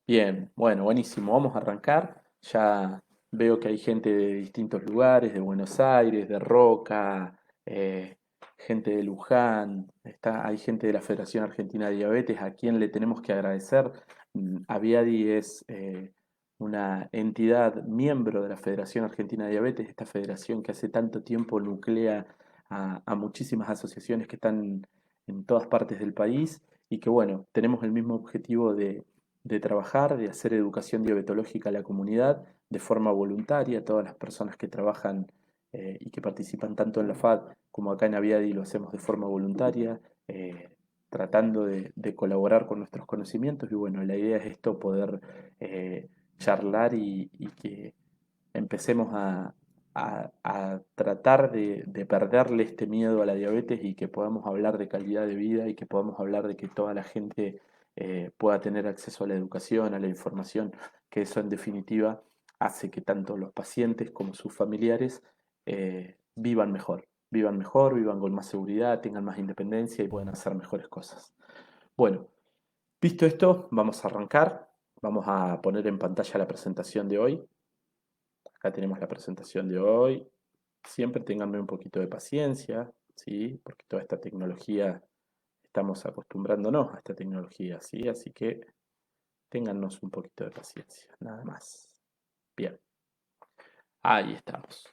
Bien, bueno, buenísimo. Vamos a arrancar. Ya veo que hay gente de distintos lugares, de Buenos Aires, de Roca, gente de Luján, hay gente de la Federación Argentina de Diabetes, a quien le tenemos que agradecer. Aviadi es una entidad miembro de la Federación Argentina de Diabetes, esta federación que hace tanto tiempo nuclea a muchísimas asociaciones que están en todas partes del país y que, bueno, tenemos el mismo objetivo de trabajar, de hacer educación diabetológica a la comunidad de forma voluntaria. Todas las personas que trabajan y que participan tanto en la FAD como acá en Aviadi lo hacemos de forma voluntaria, tratando de colaborar con nuestros conocimientos. Y bueno, la idea es esto, poder charlar y que empecemos a tratar de perderle este miedo a la diabetes y que podamos hablar de calidad de vida y que podamos hablar de que toda la gente pueda tener acceso a la educación, a la información, que eso en definitiva hace que tanto los pacientes como sus familiares vivan mejor, vivan con más seguridad, tengan más independencia y puedan hacer mejores cosas. Bueno, visto esto, vamos a arrancar. Vamos a poner en pantalla la presentación de hoy. Acá tenemos la presentación de hoy. Siempre ténganme un poquito de paciencia, ¿sí? Porque toda esta tecnología, estamos acostumbrándonos a esta tecnología, ¿sí? Así que téngannos un poquito de paciencia, nada más. Bien, ahí estamos.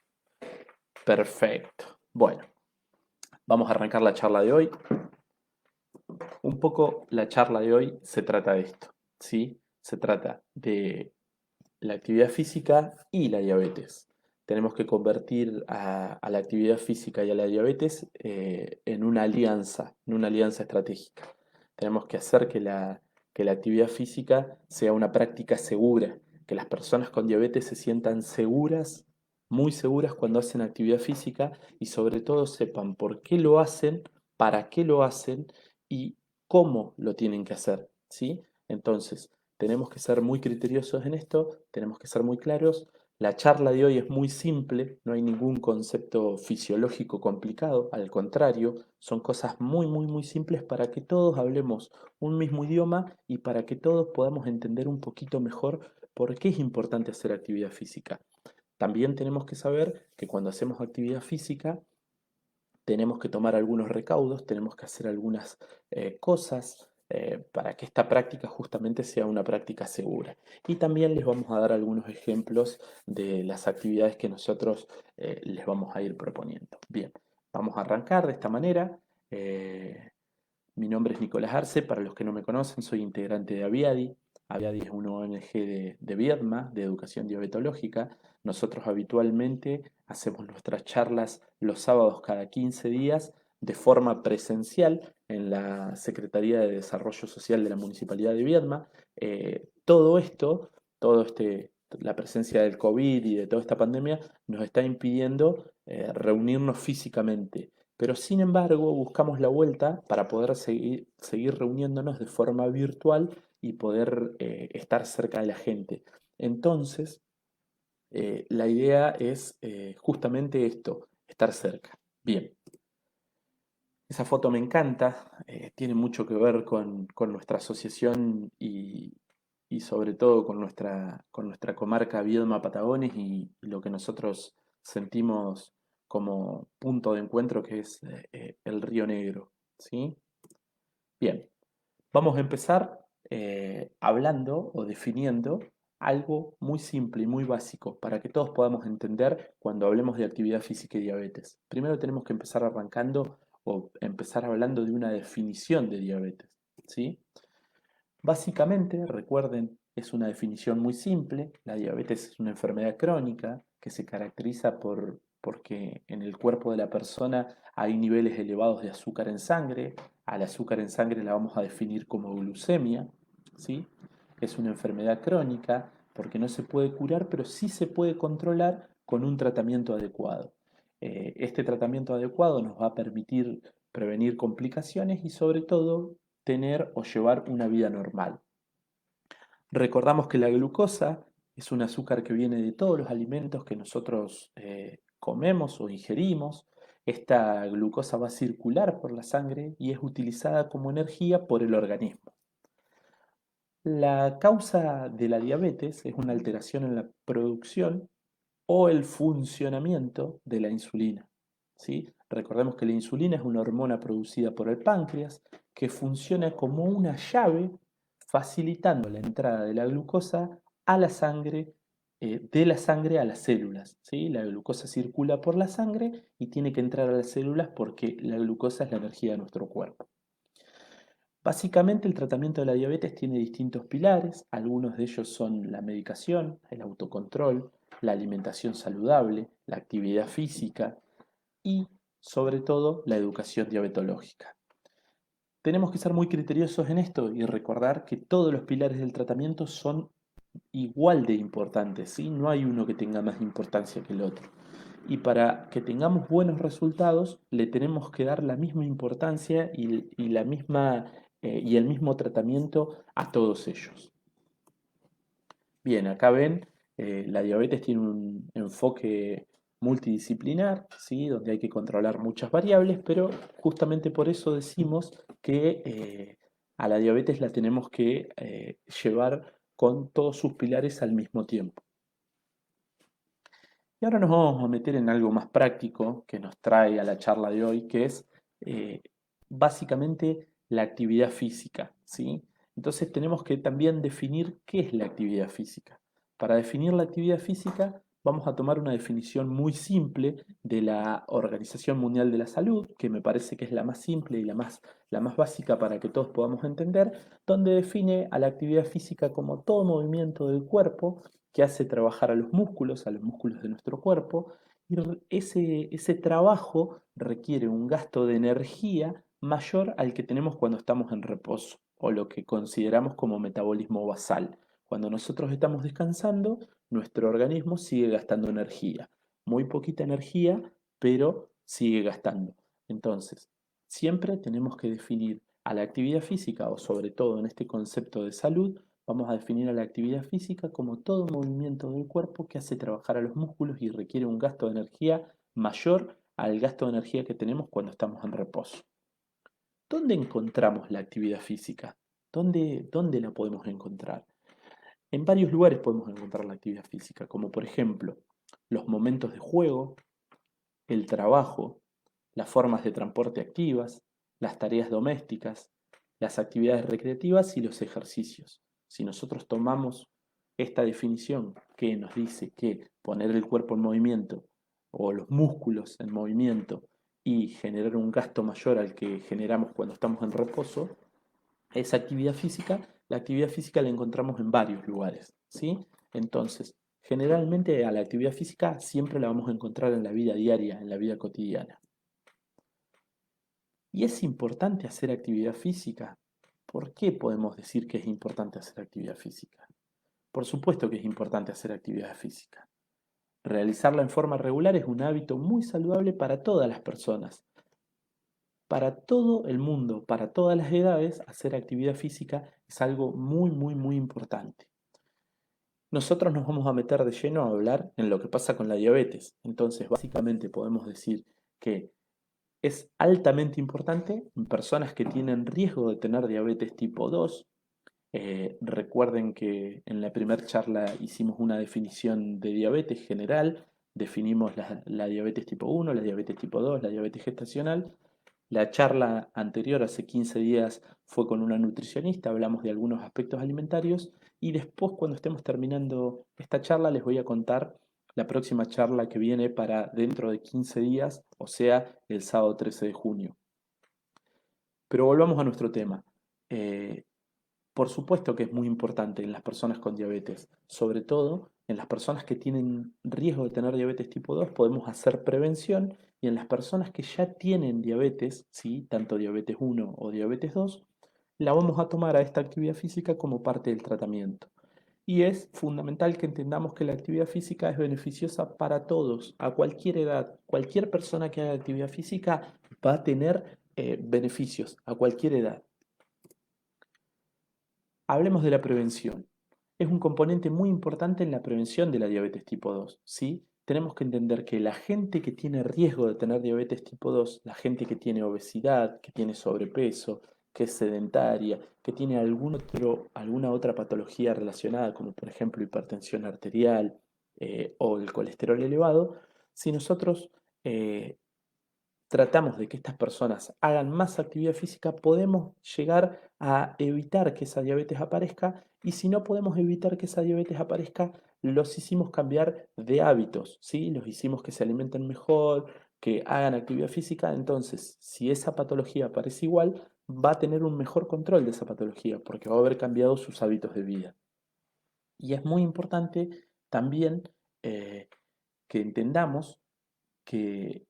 Perfecto. Bueno, vamos a arrancar la charla de hoy. Un poco la charla de hoy se trata de esto, ¿sí? Se trata de la actividad física y la diabetes. Tenemos que convertir a la actividad física y a la diabetes en una alianza estratégica. Tenemos que hacer que la actividad física sea una práctica segura, que las personas con diabetes se sientan seguras, muy seguras cuando hacen actividad física y sobre todo sepan por qué lo hacen, para qué lo hacen y cómo lo tienen que hacer, ¿sí? Entonces, tenemos que ser muy criteriosos en esto, tenemos que ser muy claros. La charla de hoy es muy simple, no hay ningún concepto fisiológico complicado, al contrario, son cosas muy, muy, muy simples para que todos hablemos un mismo idioma y para que todos podamos entender un poquito mejor por qué es importante hacer actividad física. También tenemos que saber que cuando hacemos actividad física tenemos que tomar algunos recaudos, tenemos que hacer algunas cosas para que esta práctica justamente sea una práctica segura. Y también les vamos a dar algunos ejemplos de las actividades que nosotros les vamos a ir proponiendo. Bien, vamos a arrancar de esta manera. Eh, Mi nombre es Nicolás Arce, para los que no me conocen, soy integrante de Aviadi. Aviadi es una ONG de Viedma, de educación diabetológica. Nosotros habitualmente hacemos nuestras charlas los sábados cada 15 días de forma presencial en la Secretaría de Desarrollo Social de la Municipalidad de Viedma. Todo esto, la presencia del COVID y de toda esta pandemia nos está impidiendo reunirnos físicamente, pero sin embargo buscamos la vuelta para poder seguir reuniéndonos de forma virtual y poder estar cerca de la gente. Entonces, la idea es justamente esto, estar cerca. Bien, esa foto me encanta, tiene mucho que ver con nuestra asociación y sobre todo con nuestra comarca Viedma Patagones y lo que nosotros sentimos como punto de encuentro que es el Río Negro, ¿sí? Bien, vamos a empezar hablando o definiendo algo muy simple y muy básico para que todos podamos entender cuando hablemos de actividad física y diabetes. Primero tenemos que empezar arrancando o empezar hablando de una definición de diabetes, ¿sí? Básicamente, recuerden, es una definición muy simple. La diabetes es una enfermedad crónica que se caracteriza porque en el cuerpo de la persona hay niveles elevados de azúcar en sangre. Al azúcar en sangre la vamos a definir como glucemia, ¿sí? Es una enfermedad crónica porque no se puede curar, pero sí se puede controlar con un tratamiento adecuado. Este tratamiento adecuado nos va a permitir prevenir complicaciones y sobre todo tener o llevar una vida normal. Recordamos que la glucosa es un azúcar que viene de todos los alimentos que nosotros comemos o ingerimos. Esta glucosa va a circular por la sangre y es utilizada como energía por el organismo. La causa de la diabetes es una alteración en la producción o el funcionamiento de la insulina, ¿sí? Recordemos que la insulina es una hormona producida por el páncreas que funciona como una llave facilitando la entrada de la glucosa a la sangre, de la sangre a las células, ¿sí? La glucosa circula por la sangre y tiene que entrar a las células porque la glucosa es la energía de nuestro cuerpo. Básicamente el tratamiento de la diabetes tiene distintos pilares, algunos de ellos son la medicación, el autocontrol, la alimentación saludable, la actividad física y sobre todo la educación diabetológica. Tenemos que ser muy criteriosos en esto y recordar que todos los pilares del tratamiento son igual de importantes, ¿sí? No hay uno que tenga más importancia que el otro. Y para que tengamos buenos resultados, le tenemos que dar la misma importancia y la misma, y el mismo tratamiento a todos ellos. Bien, acá ven, la diabetes tiene un enfoque multidisciplinar, ¿sí? Donde hay que controlar muchas variables, pero justamente por eso decimos que a la diabetes la tenemos que llevar con todos sus pilares al mismo tiempo. Y ahora nos vamos a meter en algo más práctico que nos trae a la charla de hoy, que es eh, básicamente la actividad física, ¿sí? Entonces tenemos que también definir qué es la actividad física. Para definir la actividad física vamos a tomar una definición muy simple de la Organización Mundial de la Salud, que me parece que es la más simple y la más básica para que todos podamos entender, donde define a la actividad física como todo movimiento del cuerpo que hace trabajar a los músculos de nuestro cuerpo, y ese trabajo requiere un gasto de energía mayor al que tenemos cuando estamos en reposo, o lo que consideramos como metabolismo basal. Cuando nosotros estamos descansando, nuestro organismo sigue gastando energía. Muy poquita energía, pero sigue gastando. Entonces, siempre tenemos que definir a la actividad física, o sobre todo en este concepto de salud, vamos a definir a la actividad física como todo movimiento del cuerpo que hace trabajar a los músculos y requiere un gasto de energía mayor al gasto de energía que tenemos cuando estamos en reposo. ¿Dónde encontramos la actividad física? ¿Dónde la podemos encontrar? En varios lugares podemos encontrar la actividad física, como por ejemplo los momentos de juego, el trabajo, las formas de transporte activas, las tareas domésticas, las actividades recreativas y los ejercicios. Si nosotros tomamos esta definición que nos dice que poner el cuerpo en movimiento o los músculos en movimiento y generar un gasto mayor al que generamos cuando estamos en reposo, esa actividad física, la actividad física la encontramos en varios lugares, ¿sí? Entonces, generalmente a la actividad física siempre la vamos a encontrar en la vida diaria, en la vida cotidiana. ¿Y es importante hacer actividad física? ¿Por qué podemos decir que es importante hacer actividad física? Por supuesto que es importante hacer actividad física. Realizarla en forma regular es un hábito muy saludable para todas las personas. Para todo el mundo, para todas las edades, hacer actividad física es algo muy importante. Nosotros nos vamos a meter de lleno a hablar en lo que pasa con la diabetes. Entonces, básicamente podemos decir que es altamente importante en personas que tienen riesgo de tener diabetes tipo 2. Recuerden que en la primera charla hicimos una definición de diabetes general, definimos la diabetes tipo 1, la diabetes tipo 2, la diabetes gestacional. La charla anterior, hace 15 días, fue con una nutricionista, hablamos de algunos aspectos alimentarios y después cuando estemos terminando esta charla les voy a contar la próxima charla que viene para dentro de 15 días, o sea, el sábado 13 de junio. Pero volvamos a nuestro tema. Eh, por supuesto que es muy importante en las personas con diabetes, sobre todo en las personas que tienen riesgo de tener diabetes tipo 2 podemos hacer prevención y en las personas que ya tienen diabetes, ¿sí? Tanto diabetes 1 o diabetes 2, la vamos a tomar a esta actividad física como parte del tratamiento. Y es fundamental que entendamos que la actividad física es beneficiosa para todos, a cualquier edad. Cualquier persona que haga actividad física va a tener beneficios a cualquier edad. Hablemos de la prevención. Es un componente muy importante en la prevención de la diabetes tipo 2, ¿sí? Tenemos que entender que la gente que tiene riesgo de tener diabetes tipo 2, la gente que tiene obesidad, que tiene sobrepeso, que es sedentaria, que tiene alguna otra patología relacionada, como por ejemplo hipertensión arterial o el colesterol elevado, si nosotros eh, tratamos de que estas personas hagan más actividad física, podemos llegar a evitar que esa diabetes aparezca y si no podemos evitar que esa diabetes aparezca, los hicimos cambiar de hábitos, ¿sí? Los hicimos que se alimenten mejor, que hagan actividad física, entonces si esa patología aparece igual, va a tener un mejor control de esa patología porque va a haber cambiado sus hábitos de vida. Y es muy importante también eh, que entendamos que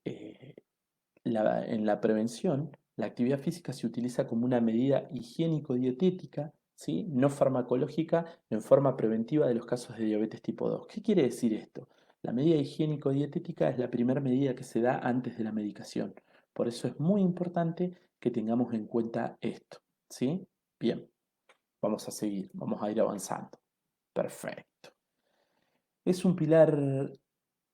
en la prevención, la actividad física se utiliza como una medida higiénico-dietética, ¿sí? No farmacológica, en forma preventiva de los casos de diabetes tipo 2. ¿Qué quiere decir esto? La medida higiénico-dietética es la primera medida que se da antes de la medicación. Por eso es muy importante que tengamos en cuenta esto, ¿sí? Bien, vamos a seguir, vamos a ir avanzando. Perfecto. Es un pilar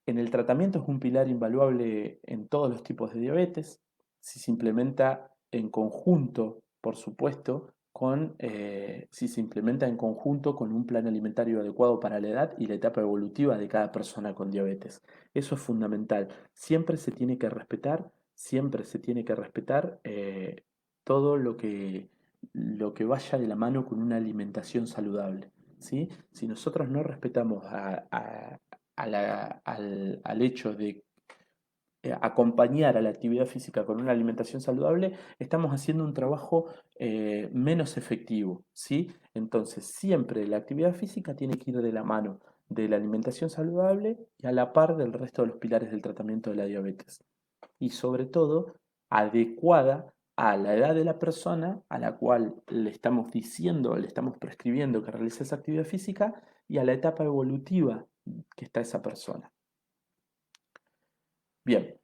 en el tratamiento, es un pilar invaluable en todos los tipos de diabetes. Si se implementa en conjunto, por supuesto, si se implementa en conjunto con un plan alimentario adecuado para la edad y la etapa evolutiva de cada persona con diabetes. Eso es fundamental. Siempre se tiene que respetar todo lo que vaya de la mano con una alimentación saludable. ¿Sí? Si nosotros no respetamos al hecho de acompañar a la actividad física con una alimentación saludable, estamos haciendo un trabajo menos efectivo, ¿sí? Entonces, siempre la actividad física tiene que ir de la mano de la alimentación saludable y a la par del resto de los pilares del tratamiento de la diabetes. Y sobre todo, adecuada a la edad de la persona a la cual le estamos diciendo, le estamos prescribiendo que realice esa actividad física y a la etapa evolutiva que está esa persona. Bien,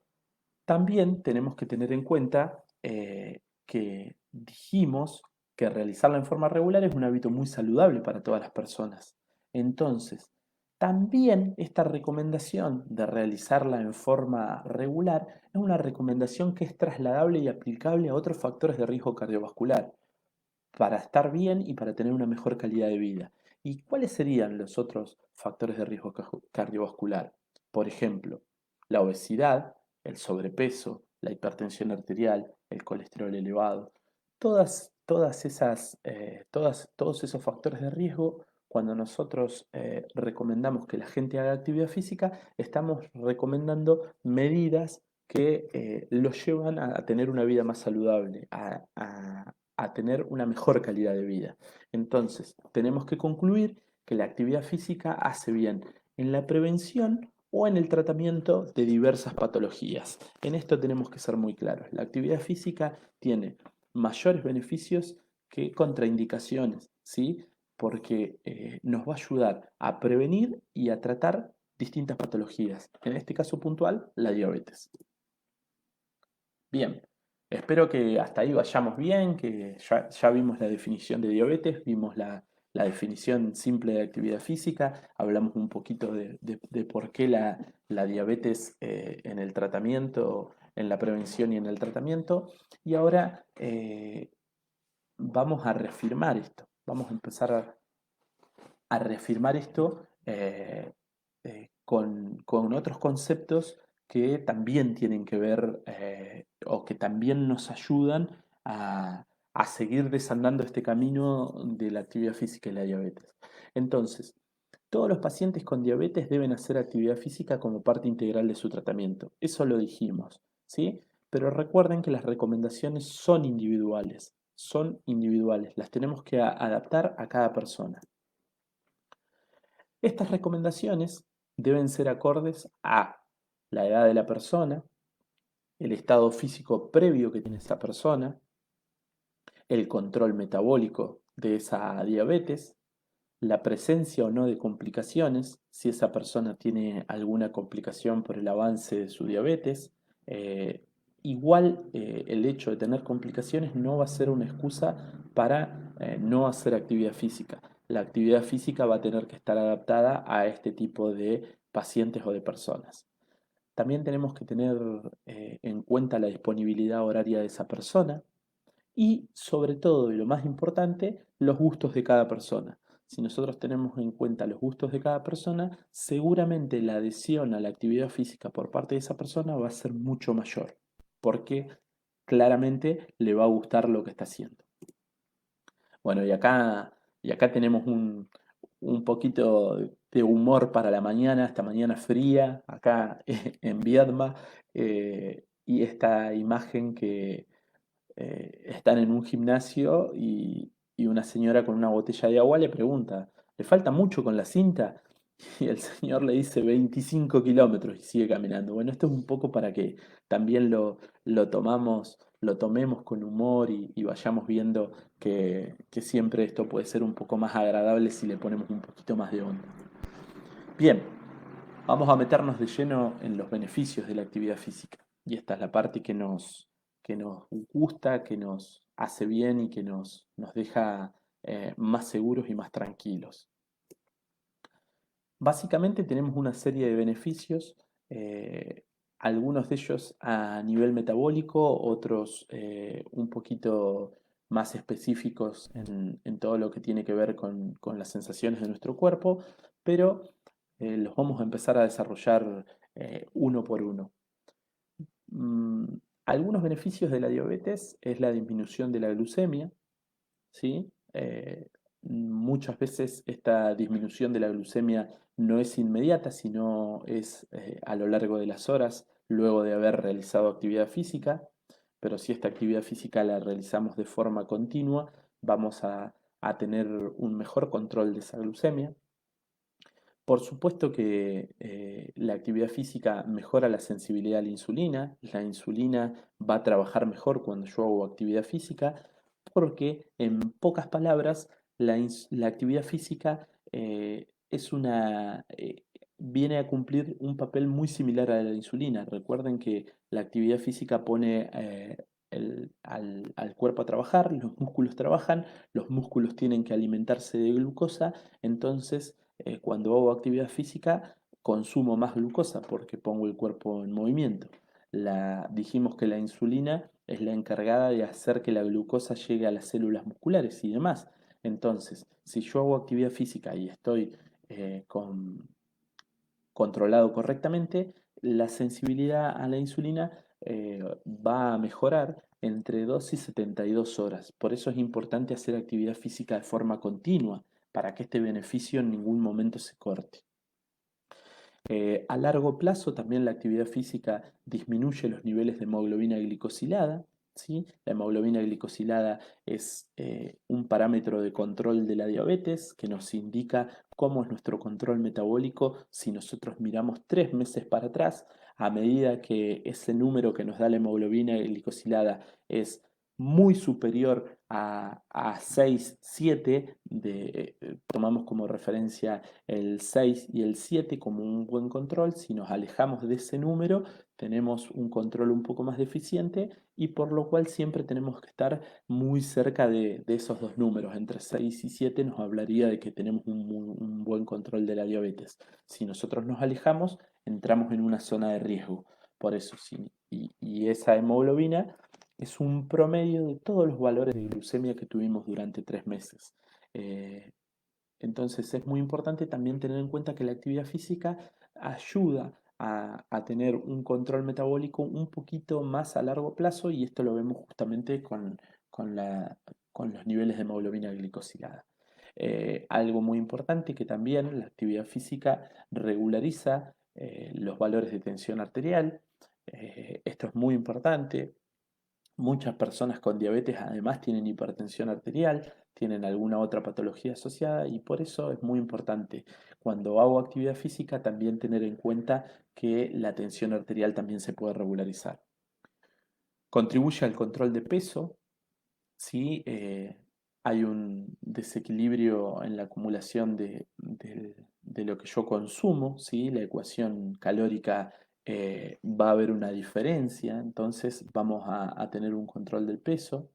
también tenemos que tener en cuenta que dijimos que realizarla en forma regular es un hábito muy saludable para todas las personas. Entonces, también esta recomendación de realizarla en forma regular es una recomendación que es trasladable y aplicable a otros factores de riesgo cardiovascular para estar bien y para tener una mejor calidad de vida. ¿Y cuáles serían los otros factores de riesgo cardiovascular? Por ejemplo, la obesidad, el sobrepeso, la hipertensión arterial, el colesterol elevado. Todos esos factores de riesgo, cuando nosotros recomendamos que la gente haga actividad física, estamos recomendando medidas que los llevan a tener una vida más saludable, a tener una mejor calidad de vida. Entonces, tenemos que concluir que la actividad física hace bien en la prevención o en el tratamiento de diversas patologías. En esto tenemos que ser muy claros. La actividad física tiene mayores beneficios que contraindicaciones, ¿sí? Porque nos va a ayudar a prevenir y a tratar distintas patologías. En este caso puntual, la diabetes. Bien, espero que hasta ahí vayamos bien, que ya vimos la definición de diabetes, vimos la definición simple de actividad física, hablamos un poquito de por qué la diabetes en el tratamiento, en la prevención y en el tratamiento, y ahora vamos a reafirmar esto, vamos a empezar a reafirmar esto con otros conceptos que también tienen que ver o que también nos ayudan a seguir desandando este camino de la actividad física y la diabetes. Entonces, todos los pacientes con diabetes deben hacer actividad física como parte integral de su tratamiento. Eso lo dijimos, ¿sí? Pero recuerden que las recomendaciones son individuales, las tenemos que adaptar a cada persona. Estas recomendaciones deben ser acordes a la edad de la persona, el estado físico previo que tiene esa persona, el control metabólico de esa diabetes, la presencia o no de complicaciones, si esa persona tiene alguna complicación por el avance de su diabetes. eh, Igual el hecho de tener complicaciones no va a ser una excusa para no hacer actividad física. La actividad física va a tener que estar adaptada a este tipo de pacientes o de personas. También tenemos que tener en cuenta la disponibilidad horaria de esa persona Y sobre todo, y lo más importante, los gustos de cada persona. Si nosotros tenemos en cuenta los gustos de cada persona, seguramente la adhesión a la actividad física por parte de esa persona va a ser mucho mayor, porque claramente le va a gustar lo que está haciendo. Bueno, y acá tenemos un poquito de humor para la mañana, esta mañana fría, acá en Viedma, y esta imagen que están en un gimnasio y una señora con una botella de agua le pregunta, ¿le falta mucho con la cinta? Y el señor le dice 25 kilómetros y sigue caminando. Bueno, esto es un poco para que también lo tomemos con humor y vayamos viendo que siempre esto puede ser un poco más agradable si le ponemos un poquito más de onda. Bien, vamos a meternos de lleno en los beneficios de la actividad física. Y esta es la parte que nos gusta, que nos hace bien y que nos deja más seguros y más tranquilos. Básicamente tenemos una serie de beneficios, eh, algunos de ellos a nivel metabólico, otros un poquito más específicos en todo lo que tiene que ver con las sensaciones de nuestro cuerpo, pero los vamos a empezar a desarrollar uno por uno. Mm, Algunos beneficios de la diabetes es la disminución de la glucemia, ¿sí? Muchas veces esta disminución de la glucemia no es inmediata, sino es a lo largo de las horas luego de haber realizado actividad física, pero si esta actividad física la realizamos de forma continua, vamos a tener un mejor control de esa glucemia. Por supuesto que la actividad física mejora la sensibilidad a la insulina. La insulina va a trabajar mejor cuando yo hago actividad física porque, en pocas palabras, la actividad física viene a cumplir un papel muy similar a la insulina. Recuerden que la actividad física pone al cuerpo a trabajar, los músculos trabajan, los músculos tienen que alimentarse de glucosa, entonces cuando hago actividad física, consumo más glucosa porque pongo el cuerpo en movimiento. Dijimos que la insulina es la encargada de hacer que la glucosa llegue a las células musculares y demás. Entonces, si yo hago actividad física y estoy controlado correctamente, la sensibilidad a la insulina va a mejorar entre 2 y 72 horas. Por eso es importante hacer actividad física de forma continua, para que este beneficio en ningún momento se corte. A largo plazo también la actividad física disminuye los niveles de hemoglobina glicosilada, ¿sí? La hemoglobina glicosilada es un parámetro de control de la diabetes que nos indica cómo es nuestro control metabólico si nosotros miramos 3 meses para atrás. A medida que ese número que nos da la hemoglobina glicosilada es muy superior a 6, 7, tomamos como referencia el 6 y el 7 como un buen control. Si nos alejamos de ese número, tenemos un control un poco más deficiente y por lo cual siempre tenemos que estar muy cerca de esos dos números. Entre 6 y 7 nos hablaría de que tenemos un buen control de la diabetes. Si nosotros nos alejamos, entramos en una zona de riesgo. Por eso, sí. Y esa hemoglobina es un promedio de todos los valores de glucemia que tuvimos durante 3 meses. Eh, entonces es muy importante también tener en cuenta que la actividad física ayuda a tener un control metabólico un poquito más a largo plazo y esto lo vemos justamente con con los niveles de hemoglobina glicosilada. Algo muy importante que también la actividad física regulariza los valores de tensión arterial. Esto es muy importante. Muchas personas con diabetes además tienen hipertensión arterial, tienen alguna otra patología asociada y por eso es muy importante cuando hago actividad física también tener en cuenta que la tensión arterial también se puede regularizar. Contribuye al control de peso, ¿sí? Hay un desequilibrio en la acumulación de lo que yo consumo, ¿sí? La ecuación calórica va a haber una diferencia, entonces vamos a tener un control del peso.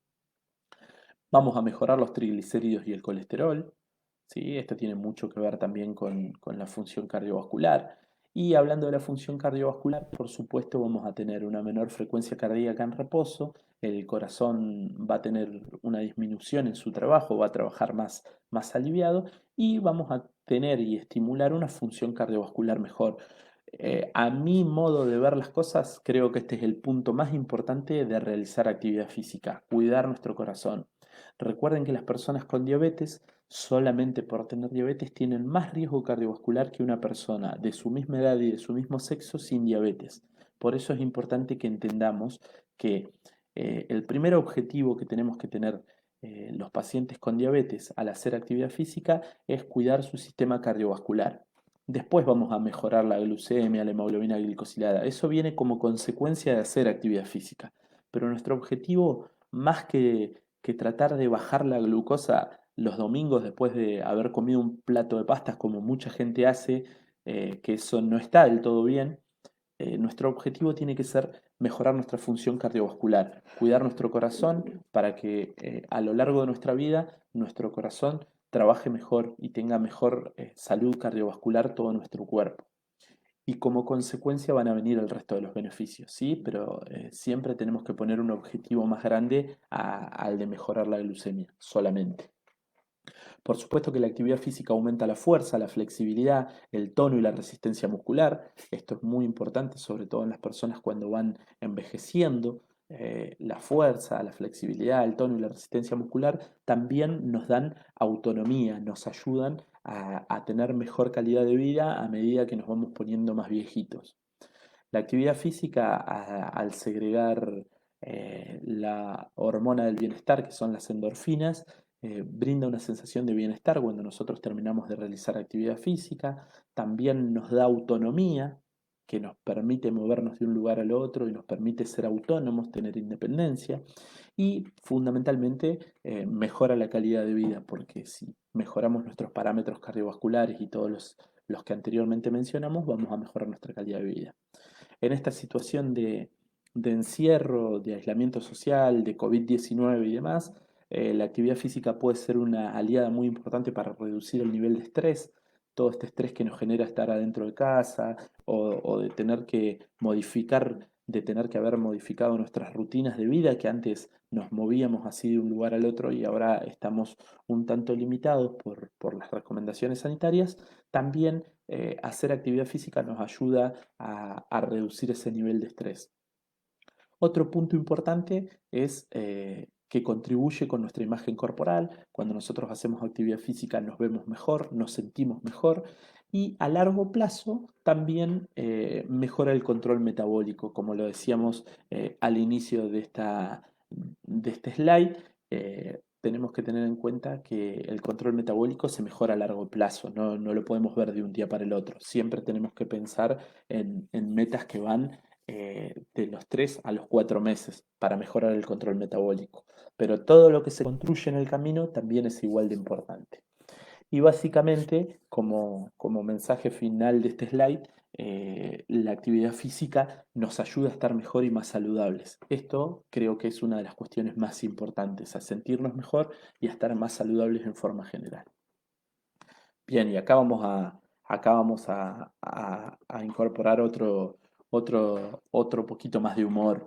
Vamos a mejorar los triglicéridos y el colesterol, ¿sí? Esto tiene mucho que ver también con la función cardiovascular. Y hablando de la función cardiovascular, por supuesto, vamos a tener una menor frecuencia cardíaca en reposo el corazón va a tener una disminución en su trabajo, va a trabajar más aliviado y vamos a tener y estimular una función cardiovascular mejor. A mi modo de ver las cosas, creo que este es el punto más importante de realizar actividad física, cuidar nuestro corazón. Recuerden que las personas con diabetes, solamente por tener diabetes, tienen más riesgo cardiovascular que una persona de su misma edad y de su mismo sexo sin diabetes. Por eso es importante que entendamos que el primer objetivo que tenemos que tener los pacientes con diabetes al hacer actividad física es cuidar su sistema cardiovascular. Después vamos a mejorar la glucemia, la hemoglobina glicosilada. Eso viene como consecuencia de hacer actividad física. Pero nuestro objetivo, más que tratar de bajar la glucosa los domingos después de haber comido un plato de pastas, como mucha gente hace, que eso no está del todo bien, nuestro objetivo tiene que ser mejorar nuestra función cardiovascular, cuidar nuestro corazón para que a lo largo de nuestra vida nuestro corazón trabaje mejor y tenga mejor salud cardiovascular todo nuestro cuerpo. Y como consecuencia van a venir el resto de los beneficios, ¿sí? Pero siempre tenemos que poner un objetivo más grande al de mejorar la glucemia solamente. Por supuesto que la actividad física aumenta la fuerza, la flexibilidad, el tono y la resistencia muscular. Esto es muy importante, sobre todo en las personas cuando van envejeciendo. La fuerza, la flexibilidad, el tono y la resistencia muscular también nos dan autonomía, nos ayudan a tener mejor calidad de vida a medida que nos vamos poniendo más viejitos. La actividad física, al segregar la hormona del bienestar, que son las endorfinas, brinda una sensación de bienestar cuando nosotros terminamos de realizar actividad física. También nos da autonomía, que nos permite movernos de un lugar al otro y nos permite ser autónomos, tener independencia. Y fundamentalmente mejora la calidad de vida, porque si mejoramos nuestros parámetros cardiovasculares y todos los que anteriormente mencionamos, vamos a mejorar nuestra calidad de vida. En esta situación de encierro, de aislamiento social, de COVID-19 y demás, la actividad física puede ser una aliada muy importante para reducir el nivel de estrés, todo este estrés que nos genera estar adentro de casa o de tener que modificar, de tener que haber modificado nuestras rutinas de vida, que antes nos movíamos así de un lugar al otro y ahora estamos un tanto limitados por las recomendaciones sanitarias. También hacer actividad física nos ayuda a reducir ese nivel de estrés. Otro punto importante es que contribuye con nuestra imagen corporal. Cuando nosotros hacemos actividad física nos vemos mejor, nos sentimos mejor y a largo plazo también mejora el control metabólico, como lo decíamos al inicio de este slide. Tenemos que tener en cuenta que el control metabólico se mejora a largo plazo, no lo podemos ver de un día para el otro. Siempre tenemos que pensar en metas que van de los 3 a los 4 meses para mejorar el control metabólico. Pero todo lo que se construye en el camino también es igual de importante. Y básicamente, como mensaje final de este slide, la actividad física nos ayuda a estar mejor y más saludables. Esto creo que es una de las cuestiones más importantes, a sentirnos mejor y a estar más saludables en forma general. Bien, y acá vamos a incorporar otro poquito más de humor.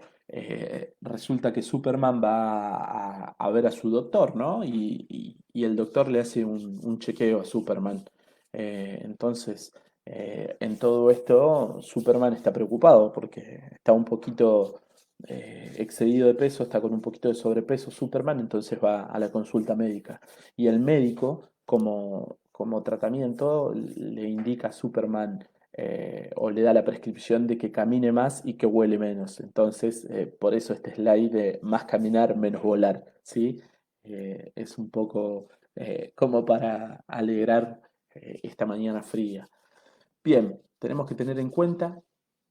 Resulta que Superman va a ver a su doctor, ¿no? Y el doctor le hace un chequeo a Superman. Entonces, en todo esto, Superman está preocupado porque está un poquito excedido de peso, está con un poquito de sobrepeso Superman, entonces va a la consulta médica. Y el médico, como tratamiento, le indica a Superman o le da la prescripción de que camine más y que vuele menos. Entonces, por eso este slide de más caminar, menos volar, ¿sí? Es un poco como para alegrar esta mañana fría. Bien, tenemos que tener en cuenta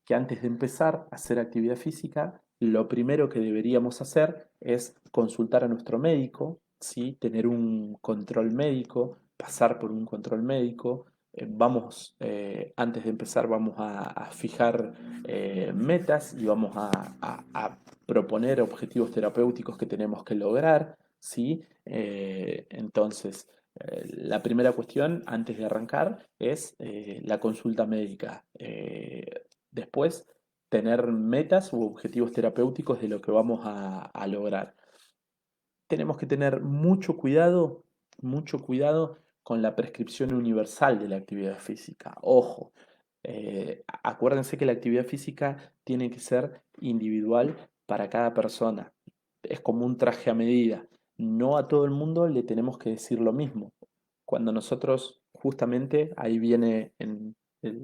que antes de empezar a hacer actividad física, lo primero que deberíamos hacer es consultar a nuestro médico, ¿sí? Tener un control médico, pasar por un control médico. Antes de empezar, vamos a fijar metas y vamos a proponer objetivos terapéuticos que tenemos que lograr, ¿sí? Entonces, la primera cuestión antes de arrancar es la consulta médica. Después, tener metas u objetivos terapéuticos de lo que vamos a lograr. Tenemos que tener mucho cuidado con la prescripción universal de la actividad física. Ojo, acuérdense que la actividad física tiene que ser individual para cada persona. Es como un traje a medida. No a todo el mundo le tenemos que decir lo mismo. Cuando nosotros, justamente, ahí viene,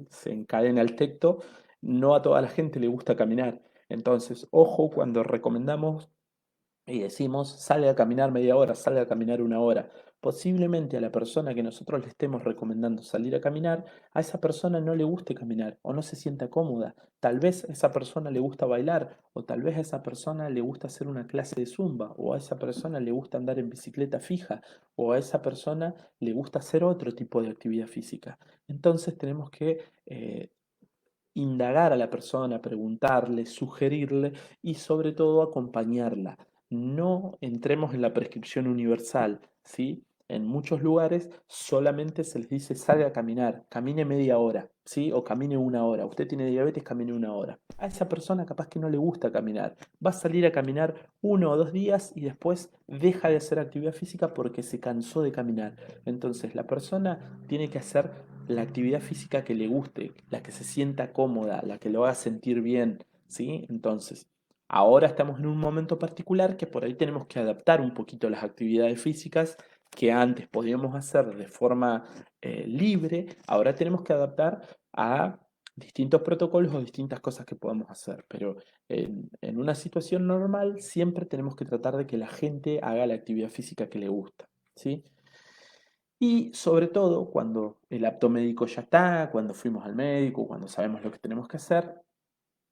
se encadena el texto, no a toda la gente le gusta caminar. Entonces, ojo cuando recomendamos y decimos, sale a caminar media hora, sale a caminar una hora. Posiblemente a la persona que nosotros le estemos recomendando salir a caminar, a esa persona no le guste caminar o no se sienta cómoda. Tal vez a esa persona le gusta bailar o tal vez a esa persona le gusta hacer una clase de zumba o a esa persona le gusta andar en bicicleta fija o a esa persona le gusta hacer otro tipo de actividad física. Entonces tenemos que indagar a la persona, preguntarle, sugerirle y sobre todo acompañarla. No entremos en la prescripción universal, ¿sí? En muchos lugares solamente se les dice salga a caminar, camine media hora, ¿sí? O camine una hora. Usted tiene diabetes, camine una hora. A esa persona capaz que no le gusta caminar. Va a salir a caminar 1 o 2 días y después deja de hacer actividad física porque se cansó de caminar. Entonces la persona tiene que hacer la actividad física que le guste, la que se sienta cómoda, la que lo haga sentir bien, ¿sí? Entonces, ahora estamos en un momento particular que por ahí tenemos que adaptar un poquito las actividades físicas que antes podíamos hacer de forma libre, ahora tenemos que adaptar a distintos protocolos o distintas cosas que podemos hacer, pero en una situación normal siempre tenemos que tratar de que la gente haga la actividad física que le gusta, ¿sí? Y sobre todo cuando el apto médico ya está, cuando fuimos al médico, cuando sabemos lo que tenemos que hacer,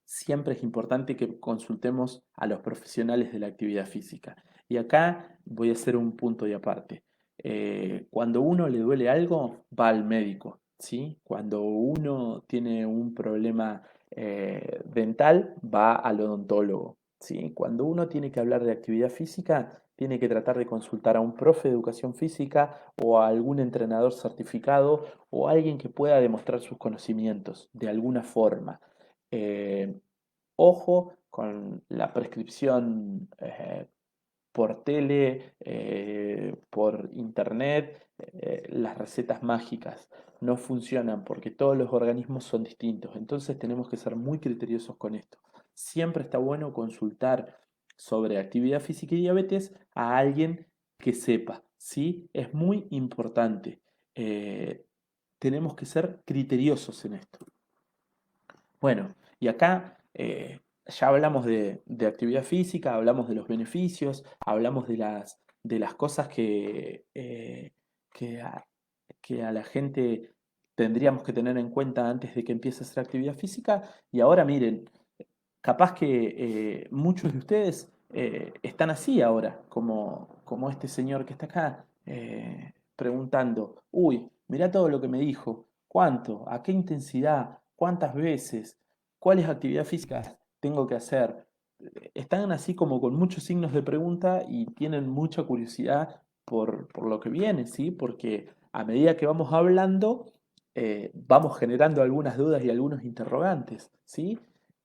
siempre es importante que consultemos a los profesionales de la actividad física. Y acá voy a hacer un punto de aparte. Cuando uno le duele algo, va al médico, ¿sí? Cuando uno tiene un problema dental, va al odontólogo, ¿sí? Cuando uno tiene que hablar de actividad física, tiene que tratar de consultar a un profe de educación física o a algún entrenador certificado o alguien que pueda demostrar sus conocimientos de alguna forma. Eh, Ojo con la prescripción por tele, por internet, las recetas mágicas no funcionan porque todos los organismos son distintos. Entonces tenemos que ser muy criteriosos con esto. Siempre está bueno consultar sobre actividad física y diabetes a alguien que sepa, ¿sí? Es muy importante. Eh, Tenemos que ser criteriosos en esto. Bueno, y acá ya hablamos de actividad física, hablamos de los beneficios, hablamos de las cosas que, a, que a la gente tendríamos que tener en cuenta antes de que empiece a hacer actividad física. Y ahora miren, capaz que muchos de ustedes están así ahora, como este señor que está acá, preguntando, uy, mirá todo lo que me dijo, ¿cuánto? ¿A qué intensidad? ¿Cuántas veces? ¿Cuáles actividades físicas tengo que hacer? Están así como con muchos signos de pregunta y tienen mucha curiosidad por lo que viene, ¿sí? Porque a medida que vamos hablando, vamos generando algunas dudas y algunos interrogantes, ¿sí?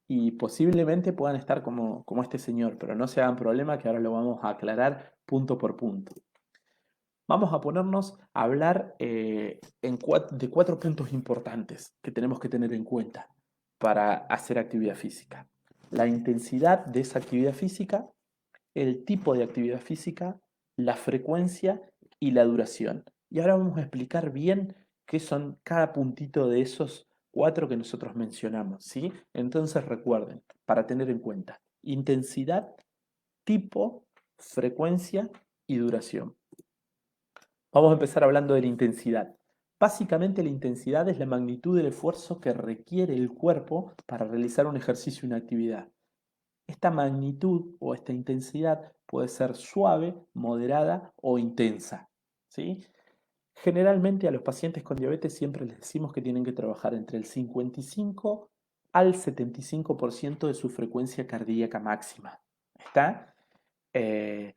Y posiblemente puedan estar como este señor, pero no se hagan problema que ahora lo vamos a aclarar punto por punto. Vamos a ponernos a hablar de 4 puntos importantes que tenemos que tener en cuenta para hacer actividad física. La intensidad de esa actividad física, el tipo de actividad física, la frecuencia y la duración. Y ahora vamos a explicar bien qué son cada puntito de esos 4 que nosotros mencionamos, ¿sí? Entonces recuerden, para tener en cuenta, intensidad, tipo, frecuencia y duración. Vamos a empezar hablando de la intensidad. Básicamente la intensidad es la magnitud del esfuerzo que requiere el cuerpo para realizar un ejercicio o una actividad. Esta magnitud o esta intensidad puede ser suave, moderada o intensa, ¿sí? Generalmente a los pacientes con diabetes siempre les decimos que tienen que trabajar entre el 55 al 75% de su frecuencia cardíaca máxima. ¿Está? Eh,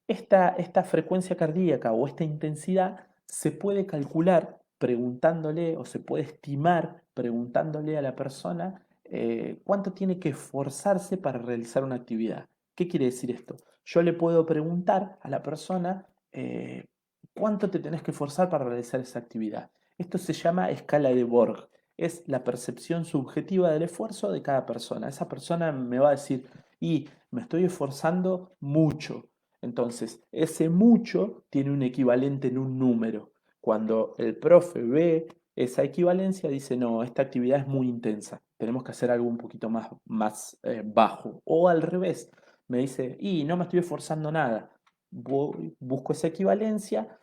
esta frecuencia cardíaca o esta intensidad se puede calcular preguntándole o se puede estimar preguntándole a la persona ¿Cuánto tiene que esforzarse para realizar una actividad? ¿Qué quiere decir esto? Yo le puedo preguntar a la persona cuánto te tenés que esforzar para realizar esa actividad. Esto se llama escala de Borg. Es la percepción subjetiva del esfuerzo de cada persona. Esa persona me va a decir, y me estoy esforzando mucho. Entonces, ese mucho tiene un equivalente en un número. Cuando el profe ve esa equivalencia, dice, no, esta actividad es muy intensa, tenemos que hacer algo un poquito más bajo. O al revés, me dice, y no me estoy esforzando nada. Busco esa equivalencia.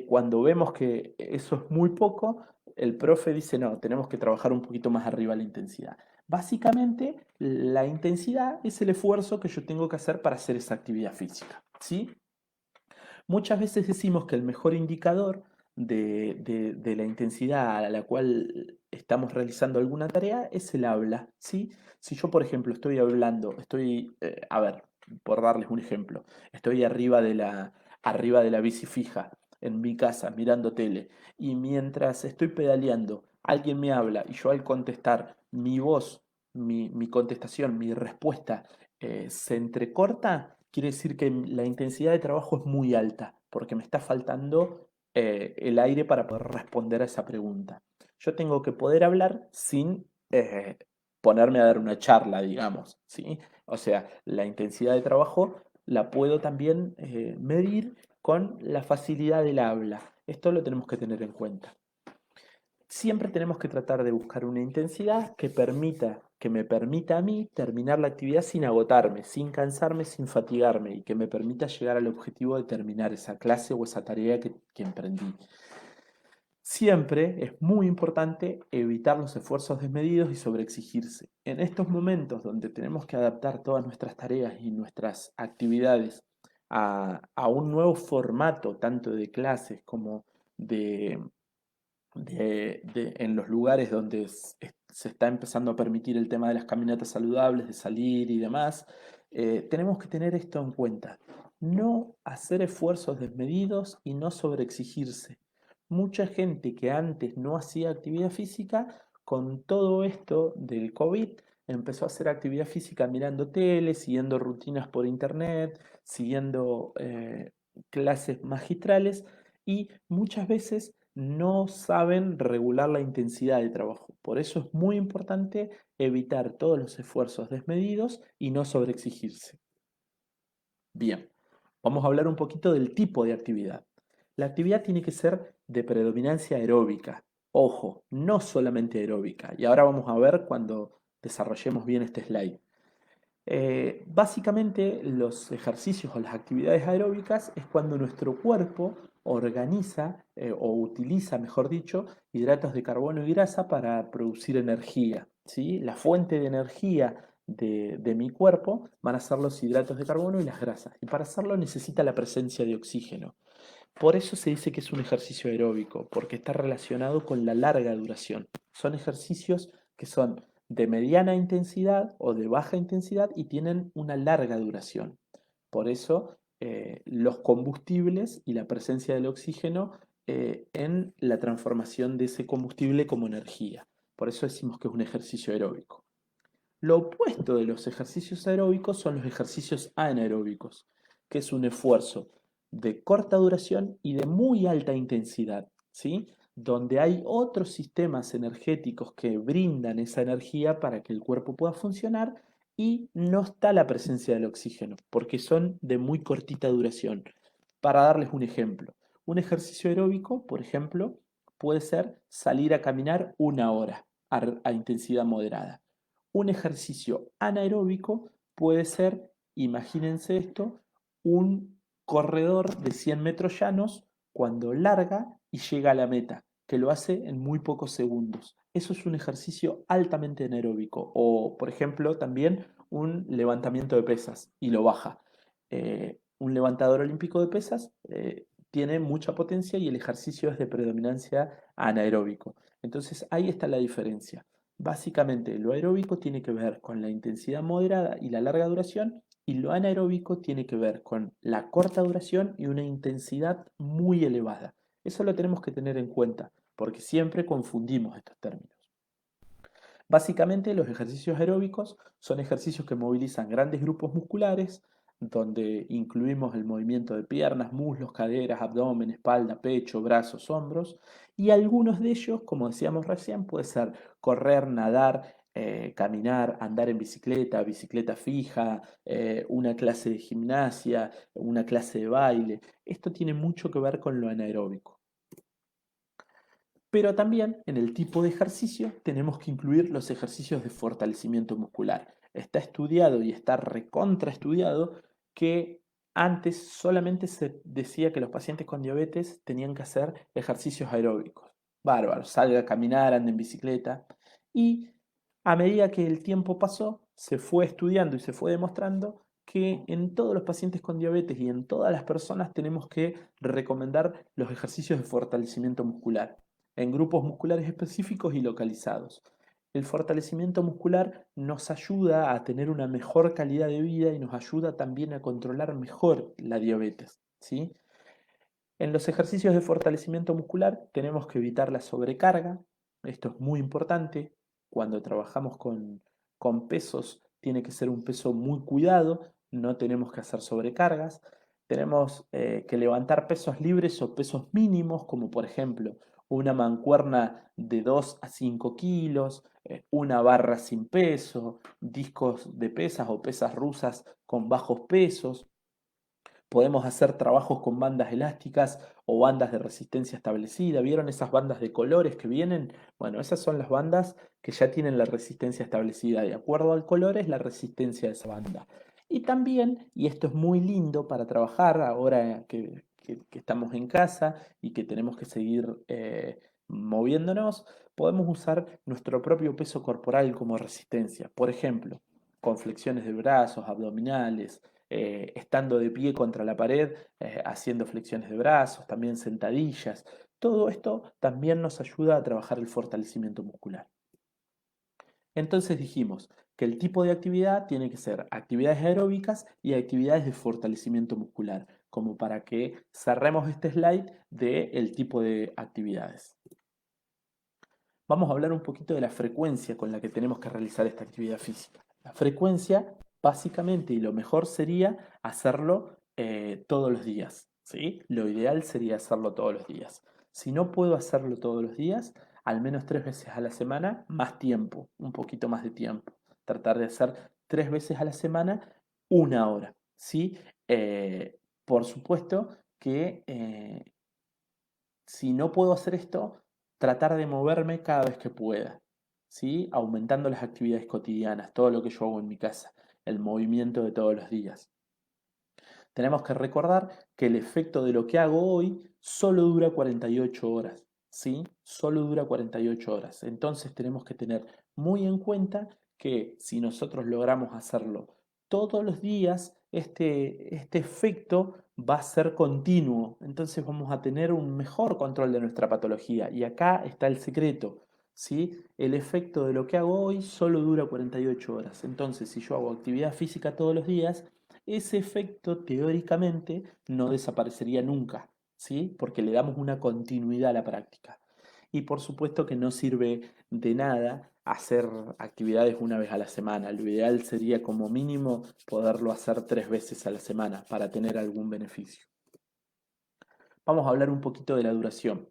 Cuando vemos que eso es muy poco, el profe dice, no, tenemos que trabajar un poquito más arriba la intensidad. Básicamente, la intensidad es el esfuerzo que yo tengo que hacer para hacer esa actividad física, ¿sí? Muchas veces decimos que el mejor indicador de la intensidad a la cual estamos realizando alguna tarea es el habla, ¿sí? Si yo, por ejemplo, estoy hablando, a ver, por darles un ejemplo, estoy arriba de la bici fija en mi casa mirando tele y mientras estoy pedaleando, alguien me habla y yo al contestar, mi voz, mi contestación, mi respuesta se entrecorta, quiere decir que la intensidad de trabajo es muy alta, porque me está faltando el aire para poder responder a esa pregunta. Yo tengo que poder hablar sin ponerme a dar una charla, digamos, ¿sí? O sea, la intensidad de trabajo la puedo también medir con la facilidad del habla. Esto lo tenemos que tener en cuenta. Siempre tenemos que tratar de buscar una intensidad que me permita a mí terminar la actividad sin agotarme, sin cansarme, sin fatigarme y que me permita llegar al objetivo de terminar esa clase o esa tarea que emprendí. Siempre es muy importante evitar los esfuerzos desmedidos y sobreexigirse. En estos momentos donde tenemos que adaptar todas nuestras tareas y nuestras actividades a un nuevo formato, tanto de clases como de, en los lugares donde se está empezando a permitir el tema de las caminatas saludables, de salir y demás, tenemos que tener esto en cuenta. No hacer esfuerzos desmedidos y no sobreexigirse. Mucha gente que antes no hacía actividad física, con todo esto del COVID, empezó a hacer actividad física mirando tele, siguiendo rutinas por internet, siguiendo clases magistrales y muchas veces no saben regular la intensidad de trabajo. Por eso es muy importante evitar todos los esfuerzos desmedidos y no sobreexigirse. Bien, vamos a hablar un poquito del tipo de actividad. La actividad tiene que ser de predominancia aeróbica. Ojo, no solamente aeróbica. Y ahora vamos a ver cuando desarrollemos bien este slide. Básicamente los ejercicios o las actividades aeróbicas es cuando nuestro cuerpo organiza o utiliza, mejor dicho, hidratos de carbono y grasa para producir energía, ¿sí? La fuente de energía de mi cuerpo van a ser los hidratos de carbono y las grasas. Y para hacerlo necesita la presencia de oxígeno. Por eso se dice que es un ejercicio aeróbico, porque está relacionado con la larga duración. Son ejercicios que son de mediana intensidad o de baja intensidad y tienen una larga duración. Por eso los combustibles y la presencia del oxígeno en la transformación de ese combustible como energía. Por eso decimos que es un ejercicio aeróbico. Lo opuesto de los ejercicios aeróbicos son los ejercicios anaeróbicos, que es un esfuerzo de corta duración y de muy alta intensidad, ¿sí? Donde hay otros sistemas energéticos que brindan esa energía para que el cuerpo pueda funcionar y no está la presencia del oxígeno, porque son de muy cortita duración. Para darles un ejemplo, un ejercicio aeróbico, por ejemplo, puede ser salir a caminar 1 hora a intensidad moderada. Un ejercicio anaeróbico puede ser, imagínense esto, un corredor de 100 metros llanos cuando larga y llega a la meta, que lo hace en muy pocos segundos. Eso es un ejercicio altamente anaeróbico. O, por ejemplo, también un levantamiento de pesas y lo baja. Un levantador olímpico de pesas tiene mucha potencia y el ejercicio es de predominancia anaeróbico. Entonces ahí está la diferencia. Básicamente, lo aeróbico tiene que ver con la intensidad moderada y la larga duración, y lo anaeróbico tiene que ver con la corta duración y una intensidad muy elevada. Eso lo tenemos que tener en cuenta, porque siempre confundimos estos términos. Básicamente, los ejercicios aeróbicos son ejercicios que movilizan grandes grupos musculares, donde incluimos el movimiento de piernas, muslos, caderas, abdomen, espalda, pecho, brazos, hombros, y algunos de ellos, como decíamos recién, puede ser correr, nadar, caminar, andar en bicicleta, bicicleta fija, una clase de gimnasia, una clase de baile. Esto tiene mucho que ver con lo anaeróbico. Pero también en el tipo de ejercicio tenemos que incluir los ejercicios de fortalecimiento muscular. Está estudiado y está recontraestudiado que antes solamente se decía que los pacientes con diabetes tenían que hacer ejercicios aeróbicos. Bárbaro, salga a caminar, anda en bicicleta. Y a medida que el tiempo pasó, se fue estudiando y se fue demostrando que en todos los pacientes con diabetes y en todas las personas tenemos que recomendar los ejercicios de fortalecimiento muscular en grupos musculares específicos y localizados. El fortalecimiento muscular nos ayuda a tener una mejor calidad de vida y nos ayuda también a controlar mejor la diabetes, ¿sí? En los ejercicios de fortalecimiento muscular tenemos que evitar la sobrecarga, esto es muy importante. Cuando trabajamos con pesos, tiene que ser un peso muy cuidado, no tenemos que hacer sobrecargas. Tenemos que levantar pesos libres o pesos mínimos, como por ejemplo una mancuerna de 2 a 5 kilos, una barra sin peso, discos de pesas o pesas rusas con bajos pesos. Podemos hacer trabajos con bandas elásticas o bandas de resistencia establecida. ¿Vieron esas bandas de colores que vienen? Bueno, esas son las bandas que ya tienen la resistencia establecida. De acuerdo al color es la resistencia de esa banda. Y también, y esto es muy lindo para trabajar ahora que estamos en casa y que tenemos que seguir moviéndonos, podemos usar nuestro propio peso corporal como resistencia. Por ejemplo, con flexiones de brazos, abdominales, estando de pie contra la pared, haciendo flexiones de brazos, también sentadillas. Todo esto también nos ayuda a trabajar el fortalecimiento muscular. Entonces dijimos que el tipo de actividad tiene que ser actividades aeróbicas y actividades de fortalecimiento muscular, como para que cerremos este slide del tipo de actividades. Vamos a hablar un poquito de la frecuencia con la que tenemos que realizar esta actividad física. La frecuencia, básicamente, y lo mejor sería hacerlo todos los días, ¿sí? Lo ideal sería hacerlo todos los días. Si no puedo hacerlo todos los días, al menos 3 veces a la semana, más tiempo, un poquito más de tiempo. Tratar de hacer 3 veces a la semana, 1 hora, ¿sí? Por supuesto que si no puedo hacer esto, tratar de moverme cada vez que pueda, ¿sí? Aumentando las actividades cotidianas, todo lo que yo hago en mi casa, el movimiento de todos los días. Tenemos que recordar que el efecto de lo que hago hoy solo dura 48 horas, ¿sí? Solo dura 48 horas. Entonces tenemos que tener muy en cuenta que si nosotros logramos hacerlo todos los días, este efecto va a ser continuo. Entonces vamos a tener un mejor control de nuestra patología. Y acá está el secreto, ¿sí? El efecto de lo que hago hoy solo dura 48 horas. Entonces, si yo hago actividad física todos los días, ese efecto teóricamente no desaparecería nunca, ¿sí? Porque le damos una continuidad a la práctica. Y por supuesto que no sirve de nada hacer actividades 1 vez a la semana. Lo ideal sería como mínimo poderlo hacer 3 veces a la semana para tener algún beneficio. Vamos a hablar un poquito de la duración.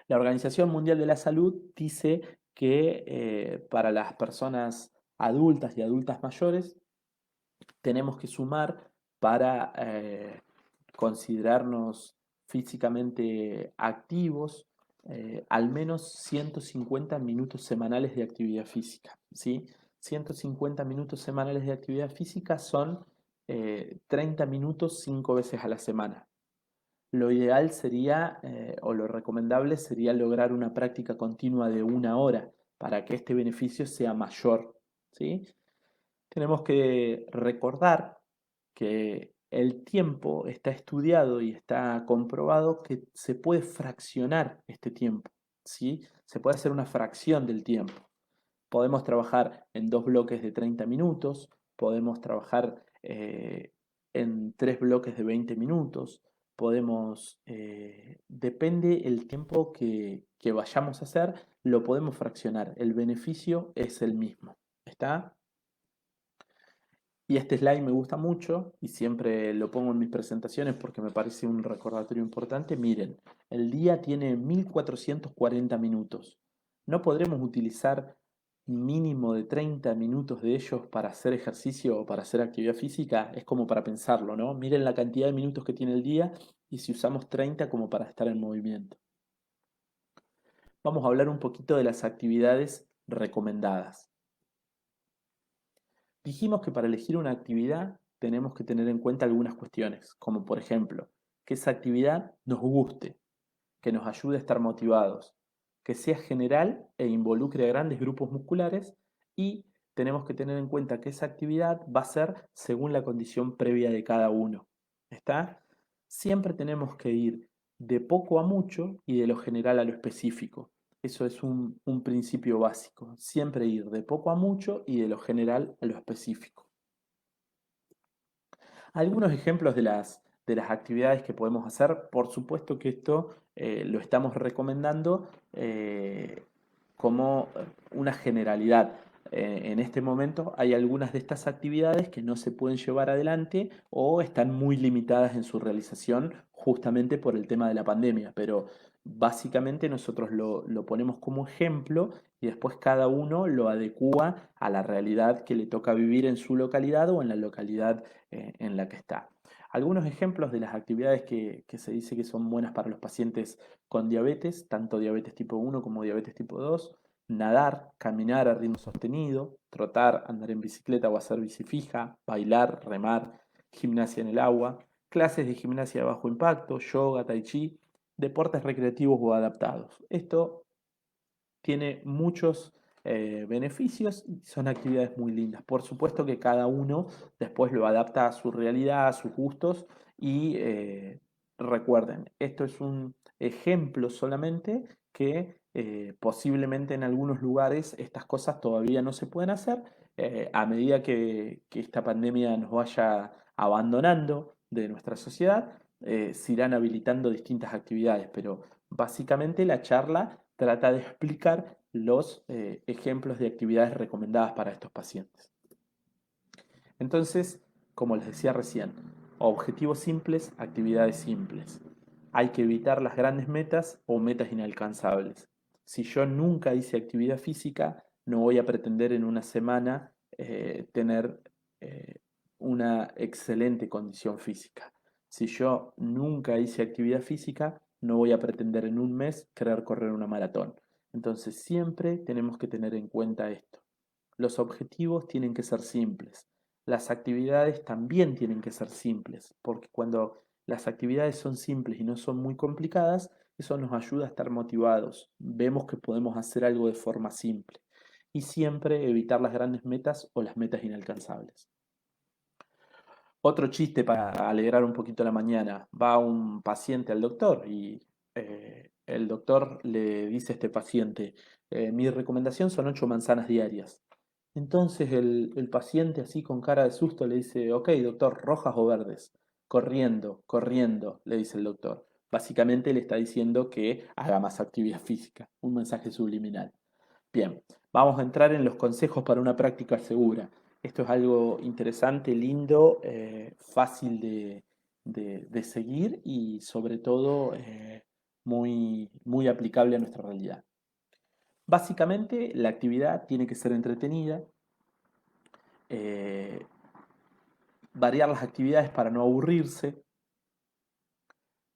La Organización Mundial de la Salud dice que para las personas adultas y adultas mayores tenemos que sumar para considerarnos físicamente activos al menos 150 minutos semanales de actividad física, ¿sí? 150 minutos semanales de actividad física son 30 minutos 5 veces a la semana. Lo ideal sería, o lo recomendable sería lograr una práctica continua de 1 hora para que este beneficio sea mayor, ¿sí? Tenemos que recordar que el tiempo está estudiado y está comprobado que se puede fraccionar este tiempo, ¿sí? Se puede hacer una fracción del tiempo. Podemos trabajar en 2 bloques de 30 minutos, podemos trabajar en 3 bloques de 20 minutos, podemos, depende el tiempo que vayamos a hacer, lo podemos fraccionar. El beneficio es el mismo. ¿Está? Y este slide me gusta mucho y siempre lo pongo en mis presentaciones porque me parece un recordatorio importante. Miren, el día tiene 1440 minutos. ¿No podremos utilizar mínimo de 30 minutos de ellos para hacer ejercicio o para hacer actividad física? Es como para pensarlo, ¿no? Miren la cantidad de minutos que tiene el día y si usamos 30 como para estar en movimiento. Vamos a hablar un poquito de las actividades recomendadas. Dijimos que para elegir una actividad tenemos que tener en cuenta algunas cuestiones, como por ejemplo, que esa actividad nos guste, que nos ayude a estar motivados, que sea general e involucre a grandes grupos musculares y tenemos que tener en cuenta que esa actividad va a ser según la condición previa de cada uno. ¿Está? Siempre tenemos que ir de poco a mucho y de lo general a lo específico. Eso es un principio básico. Siempre ir de poco a mucho y de lo general a lo específico. Algunos ejemplos de las actividades que podemos hacer, por supuesto que esto lo estamos recomendando como una generalidad. En este momento hay algunas de estas actividades que no se pueden llevar adelante o están muy limitadas en su realización justamente por el tema de la pandemia, pero básicamente nosotros lo ponemos como ejemplo y después cada uno lo adecúa a la realidad que le toca vivir en su localidad o en la localidad en la que está. Algunos ejemplos de las actividades que se dice que son buenas para los pacientes con diabetes, tanto diabetes tipo 1 como diabetes tipo 2, nadar, caminar a ritmo sostenido, trotar, andar en bicicleta o hacer bici fija, bailar, remar, gimnasia en el agua, clases de gimnasia de bajo impacto, yoga, tai chi, deportes recreativos o adaptados. Esto tiene muchos beneficios y son actividades muy lindas. Por supuesto que cada uno después lo adapta a su realidad, a sus gustos y recuerden, esto es un ejemplo solamente que posiblemente en algunos lugares estas cosas todavía no se pueden hacer. A medida que esta pandemia nos vaya abandonando de nuestra sociedad, se irán habilitando distintas actividades, pero básicamente la charla trata de explicar los ejemplos de actividades recomendadas para estos pacientes. Entonces, como les decía recién, objetivos simples, actividades simples. Hay que evitar las grandes metas o metas inalcanzables. Si yo nunca hice actividad física, no voy a pretender en una semana tener eh, una excelente condición física. Si yo nunca hice actividad física, no voy a pretender en un mes querer correr una maratón. Entonces siempre tenemos que tener en cuenta esto. Los objetivos tienen que ser simples. Las actividades también tienen que ser simples, porque cuando las actividades son simples y no son muy complicadas, eso nos ayuda a estar motivados. Vemos que podemos hacer algo de forma simple. Y siempre evitar las grandes metas o las metas inalcanzables. Otro chiste para alegrar un poquito la mañana. Va un paciente al doctor y el doctor le dice a este paciente, mi recomendación son 8 manzanas diarias. Entonces el paciente así con cara de susto le dice, ok, doctor, ¿rojas o verdes? Corriendo, corriendo, le dice el doctor. Básicamente le está diciendo que haga más actividad física, un mensaje subliminal. Bien, vamos a entrar en los consejos para una práctica segura. Esto es algo interesante, lindo, fácil de seguir y sobre todo muy, muy aplicable a nuestra realidad. Básicamente la actividad tiene que ser entretenida, eh, variar las actividades para no aburrirse,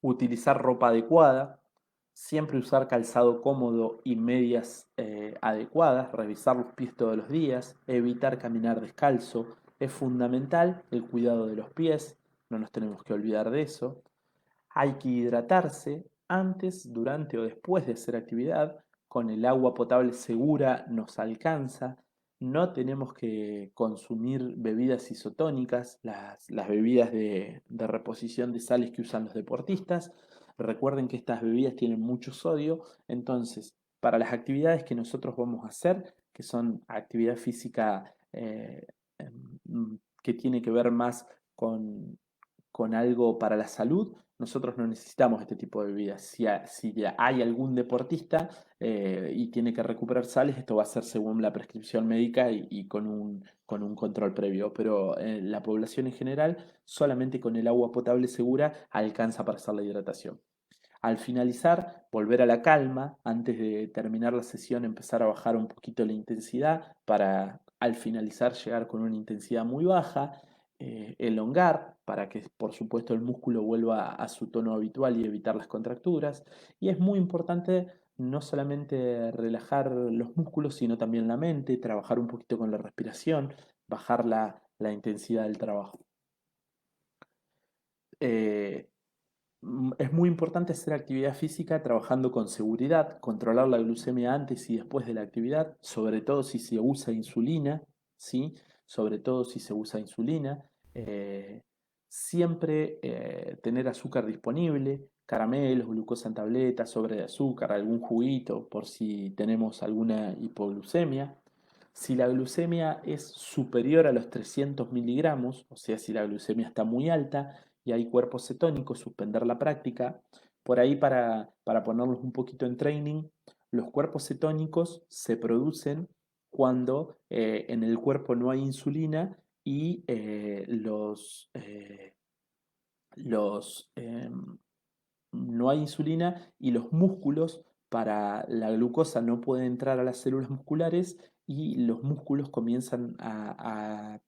utilizar ropa adecuada, siempre usar calzado cómodo y medias adecuadas, revisar los pies todos los días, evitar caminar descalzo. Es fundamental el cuidado de los pies, no nos tenemos que olvidar de eso. Hay que hidratarse antes, durante o después de hacer actividad. Con el agua potable segura nos alcanza. No tenemos que consumir bebidas isotónicas, las bebidas de reposición de sales que usan los deportistas. Recuerden que estas bebidas tienen mucho sodio, entonces para las actividades que nosotros vamos a hacer, que son actividad física que tiene que ver más con algo para la salud, nosotros no necesitamos este tipo de bebidas. Si hay algún deportista y tiene que recuperar sales, esto va a ser según la prescripción médica y con un control previo. Pero la población en general, solamente con el agua potable segura alcanza para hacer la hidratación. Al finalizar, volver a la calma, antes de terminar la sesión empezar a bajar un poquito la intensidad para al finalizar llegar con una intensidad muy baja, elongar para que por supuesto el músculo vuelva a su tono habitual y evitar las contracturas. Y es muy importante no solamente relajar los músculos, sino también la mente, trabajar un poquito con la respiración, bajar la intensidad del trabajo. Eh, es muy importante hacer actividad física trabajando con seguridad, controlar la glucemia antes y después de la actividad, sobre todo si se usa insulina, ¿sí? Sobre todo si se usa insulina. Eh, Siempre tener azúcar disponible, caramelos, glucosa en tabletas, sobre de azúcar, algún juguito por si tenemos alguna hipoglucemia. Si la glucemia es superior a los 300 miligramos, o sea, si la glucemia está muy alta, y hay cuerpos cetónicos, suspender la práctica. Por ahí para ponerlos un poquito en training, los cuerpos cetónicos se producen cuando en el cuerpo no hay insulina y los no hay insulina y los músculos para la glucosa no pueden entrar a las células musculares y los músculos comienzan a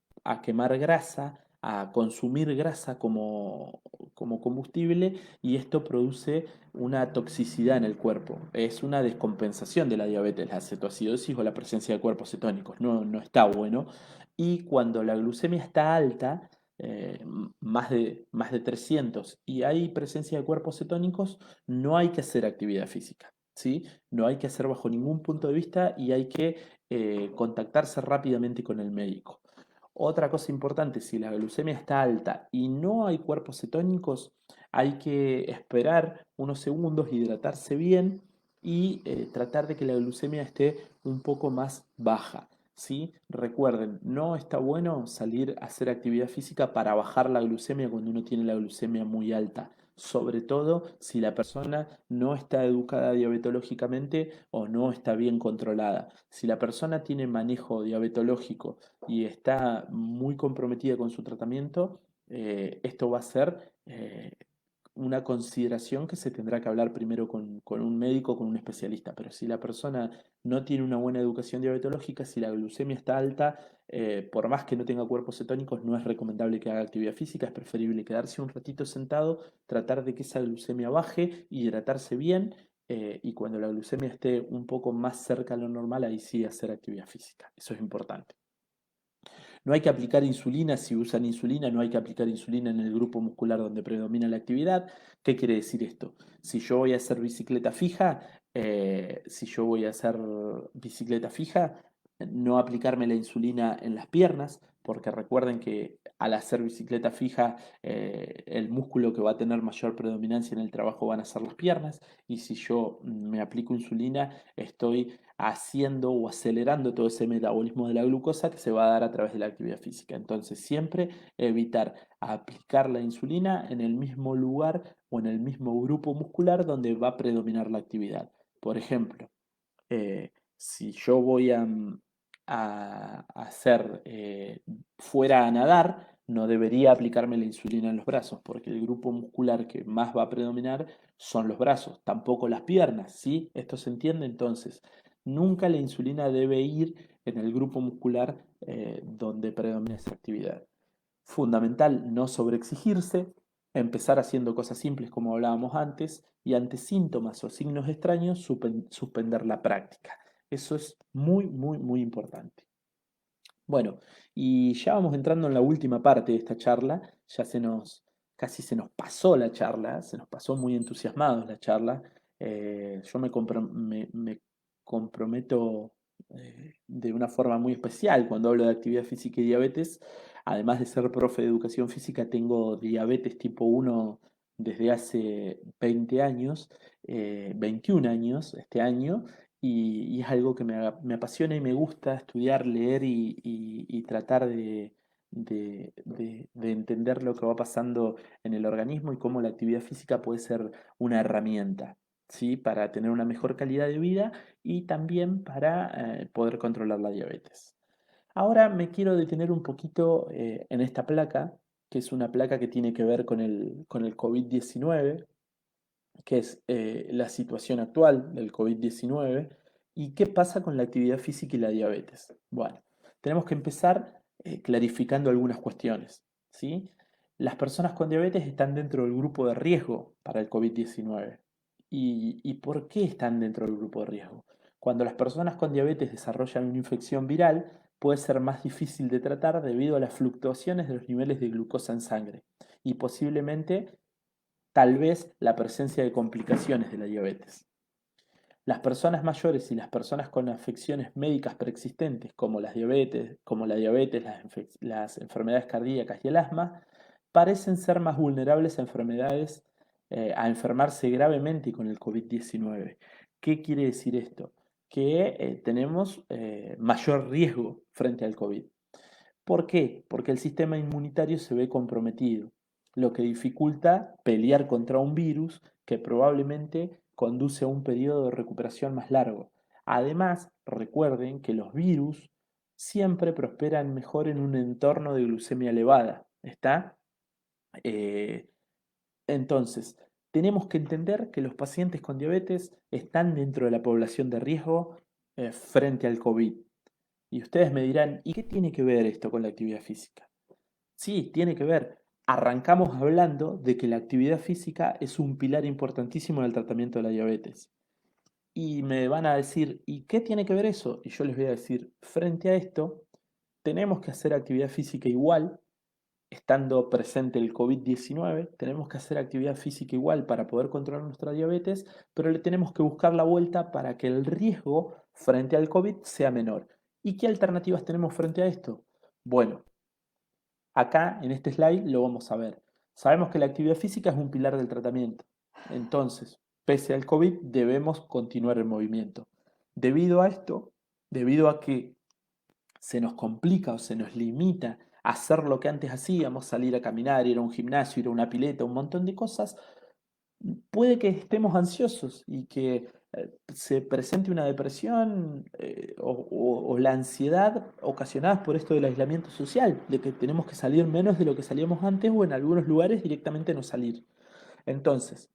quemar grasa, a consumir grasa como combustible y esto produce una toxicidad en el cuerpo. Es una descompensación de la diabetes, la cetoacidosis o la presencia de cuerpos cetónicos. No está bueno. Y cuando la glucemia está alta, más de 300 y hay presencia de cuerpos cetónicos, no hay que hacer actividad física, ¿sí? No hay que hacer bajo ningún punto de vista y hay que contactarse rápidamente con el médico. Otra cosa importante, si la glucemia está alta y no hay cuerpos cetónicos, hay que esperar unos segundos, hidratarse bien y tratar de que la glucemia esté un poco más baja. ¿Sí? Recuerden, no está bueno salir a hacer actividad física para bajar la glucemia cuando uno tiene la glucemia muy alta, sobre todo si la persona no está educada diabetológicamente o no está bien controlada. Si la persona tiene manejo diabetológico y está muy comprometida con su tratamiento, esto va a ser una consideración que se tendrá que hablar primero con un médico, con un especialista. Pero si la persona no tiene una buena educación diabetológica, si la glucemia está alta, por más que no tenga cuerpos cetónicos, no es recomendable que haga actividad física, es preferible quedarse un ratito sentado, tratar de que esa glucemia baje, hidratarse bien y cuando la glucemia esté un poco más cerca de lo normal, ahí sí hacer actividad física. Eso es importante. No hay que aplicar insulina, si usan insulina, no hay que aplicar insulina en el grupo muscular donde predomina la actividad. ¿Qué quiere decir esto? Si yo voy a hacer bicicleta fija, no aplicarme la insulina en las piernas, porque recuerden que al hacer bicicleta fija, el músculo que va a tener mayor predominancia en el trabajo van a ser las piernas, y si yo me aplico insulina, estoy haciendo o acelerando todo ese metabolismo de la glucosa que se va a dar a través de la actividad física. Entonces, siempre evitar aplicar la insulina en el mismo lugar o en el mismo grupo muscular donde va a predominar la actividad. Por ejemplo, si yo voy a hacer fuera a nadar, no debería aplicarme la insulina en los brazos, porque el grupo muscular que más va a predominar son los brazos, tampoco las piernas, ¿sí? ¿Esto se entiende? Entonces, nunca la insulina debe ir en el grupo muscular donde predomina esa actividad. Fundamental no sobreexigirse, empezar haciendo cosas simples como hablábamos antes y ante síntomas o signos extraños suspender la práctica. Eso es muy, muy, muy importante. Bueno, y ya vamos entrando en la última parte de esta charla, casi se nos pasó la charla, se nos pasó muy entusiasmados la charla. Yo me comprometo de una forma muy especial cuando hablo de actividad física y diabetes. Además de ser profe de educación física, tengo diabetes tipo 1 desde hace 20 años, 21 años este año, y es algo que me apasiona y me gusta estudiar, leer y tratar de entender lo que va pasando en el organismo y cómo la actividad física puede ser una herramienta, ¿sí? Para tener una mejor calidad de vida y también para poder controlar la diabetes. Ahora me quiero detener un poquito en esta placa, que es una placa que tiene que ver con el COVID-19, que es la situación actual del COVID-19 y qué pasa con la actividad física y la diabetes. Bueno, tenemos que empezar clarificando algunas cuestiones, ¿sí? Las personas con diabetes están dentro del grupo de riesgo para el COVID-19. ¿Y por qué están dentro del grupo de riesgo? Cuando las personas con diabetes desarrollan una infección viral, puede ser más difícil de tratar debido a las fluctuaciones de los niveles de glucosa en sangre y posiblemente tal vez la presencia de complicaciones de la diabetes. Las personas mayores y las personas con afecciones médicas preexistentes, como la diabetes, las enfermedades cardíacas y el asma, parecen ser más vulnerables a enfermedades, a enfermarse gravemente con el COVID-19. ¿Qué quiere decir esto? Que tenemos mayor riesgo frente al COVID. ¿Por qué? Porque el sistema inmunitario se ve comprometido, lo que dificulta pelear contra un virus que probablemente conduce a un periodo de recuperación más largo. Además, recuerden que los virus siempre prosperan mejor en un entorno de glucemia elevada. ¿Está? Eh, entonces, tenemos que entender que los pacientes con diabetes están dentro de la población de riesgo frente al COVID. Y ustedes me dirán, ¿y qué tiene que ver esto con la actividad física? Sí, tiene que ver. Arrancamos hablando de que la actividad física es un pilar importantísimo en el tratamiento de la diabetes. Y me van a decir, ¿y qué tiene que ver eso? Y yo les voy a decir, frente a esto, tenemos que hacer actividad física igual, estando presente el COVID-19, tenemos que hacer actividad física igual para poder controlar nuestra diabetes, pero le tenemos que buscar la vuelta para que el riesgo frente al COVID sea menor. ¿Y qué alternativas tenemos frente a esto? Bueno, acá en este slide lo vamos a ver. Sabemos que la actividad física es un pilar del tratamiento. Entonces, pese al COVID, debemos continuar el movimiento. Debido a esto, debido a que se nos complica o se nos limita a hacer lo que antes hacíamos, salir a caminar, ir a un gimnasio, ir a una pileta, un montón de cosas, puede que estemos ansiosos y que se presente una depresión o la ansiedad ocasionadas por esto del aislamiento social, de que tenemos que salir menos de lo que salíamos antes o en algunos lugares directamente no salir. Entonces,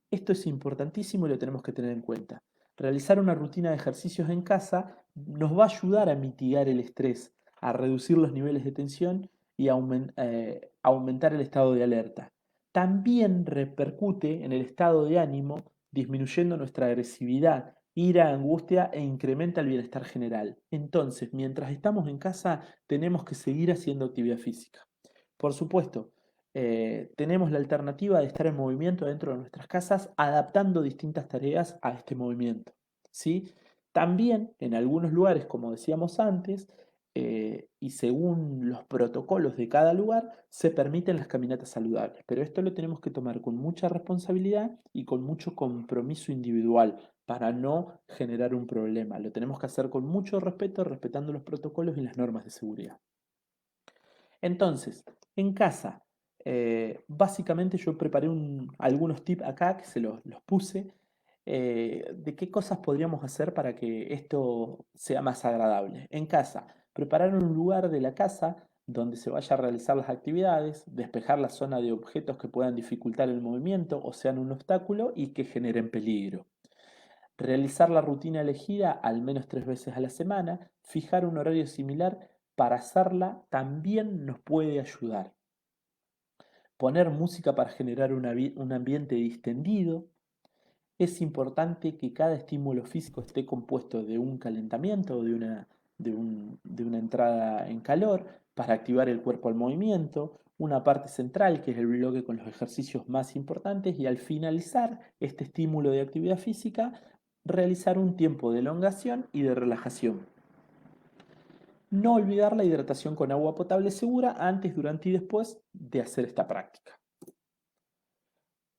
esto es importantísimo y lo tenemos que tener en cuenta. Realizar una rutina de ejercicios en casa nos va a ayudar a mitigar el estrés, a reducir los niveles de tensión y a aumentar el estado de alerta. También repercute en el estado de ánimo, disminuyendo nuestra agresividad, ira, angustia e incrementa el bienestar general. Entonces, mientras estamos en casa, tenemos que seguir haciendo actividad física. Por supuesto, tenemos la alternativa de estar en movimiento dentro de nuestras casas, adaptando distintas tareas a este movimiento, ¿sí? También en algunos lugares, como decíamos antes, y según los protocolos de cada lugar, se permiten las caminatas saludables, pero esto lo tenemos que tomar con mucha responsabilidad y con mucho compromiso individual para no generar un problema. Lo tenemos que hacer con mucho respeto, respetando los protocolos y las normas de seguridad. Entonces, en casa, básicamente yo preparé algunos tips acá que los puse de qué cosas podríamos hacer para que esto sea más agradable. En casa, preparar un lugar de la casa donde se vaya a realizar las actividades, despejar la zona de objetos que puedan dificultar el movimiento o sean un obstáculo y que generen peligro. Realizar la rutina elegida al menos 3 veces a la semana, fijar un horario similar para hacerla también nos puede ayudar. Poner música para generar un ambiente distendido. Es importante que cada estímulo físico esté compuesto de un calentamiento o de una entrada en calor para activar el cuerpo al movimiento, una parte central que es el bloque con los ejercicios más importantes y al finalizar este estímulo de actividad física, realizar un tiempo de elongación y de relajación. No olvidar la hidratación con agua potable segura antes, durante y después de hacer esta práctica.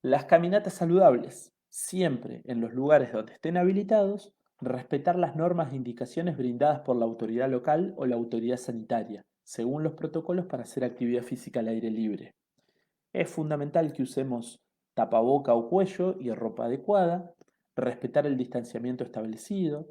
Las caminatas saludables, siempre en los lugares donde estén habilitados, respetar las normas e indicaciones brindadas por la autoridad local o la autoridad sanitaria, según los protocolos para hacer actividad física al aire libre. Es fundamental que usemos tapaboca o cuello y ropa adecuada, respetar el distanciamiento establecido.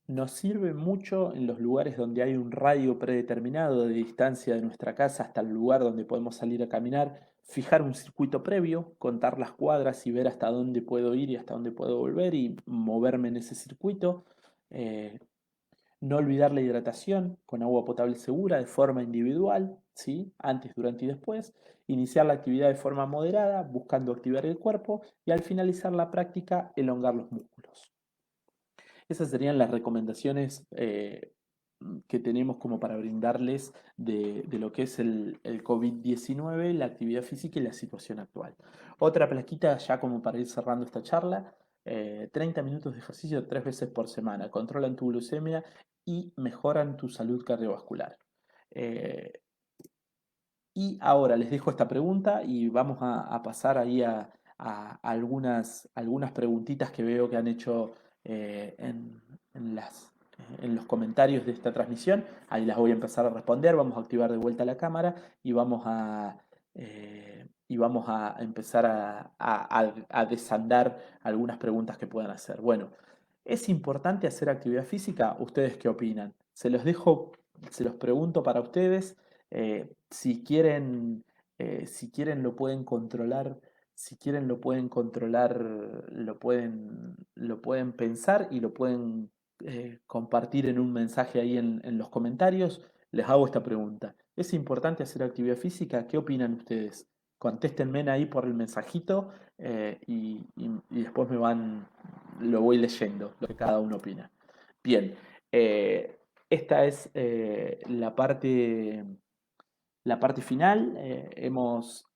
Nos sirve mucho en los lugares donde hay un radio predeterminado de distancia de nuestra casa hasta el lugar donde podemos salir a caminar, fijar un circuito previo, contar las cuadras y ver hasta dónde puedo ir y hasta dónde puedo volver y moverme en ese circuito. Eh, no olvidar la hidratación con agua potable segura de forma individual, ¿sí? Antes, durante y después. Iniciar la actividad de forma moderada, buscando activar el cuerpo y al finalizar la práctica, elongar los músculos. Esas serían las recomendaciones que tenemos como para brindarles de lo que es el COVID-19, la actividad física y la situación actual. Otra plaquita ya como para ir cerrando esta charla, 30 minutos de ejercicio 3 veces por semana, controlan tu glucemia y mejoran tu salud cardiovascular. Eh, y ahora les dejo esta pregunta y vamos a pasar ahí a algunas preguntitas que veo que han hecho en en los comentarios de esta transmisión. Ahí las voy a empezar a responder. Vamos a activar de vuelta la cámara y vamos a empezar a desandar algunas preguntas que puedan hacer. Bueno, ¿es importante hacer actividad física? ¿Ustedes qué opinan? Se los pregunto para ustedes. Si quieren, si quieren lo pueden controlar, si quieren lo pueden controlar, lo pueden pensar y lo pueden compartir en un mensaje ahí en los comentarios. Les hago esta pregunta. ¿Es importante hacer actividad física? ¿Qué opinan ustedes? Contéstenme ahí por el mensajito y después lo voy leyendo, lo que cada uno opina. Bien, esta es la parte final. Hemos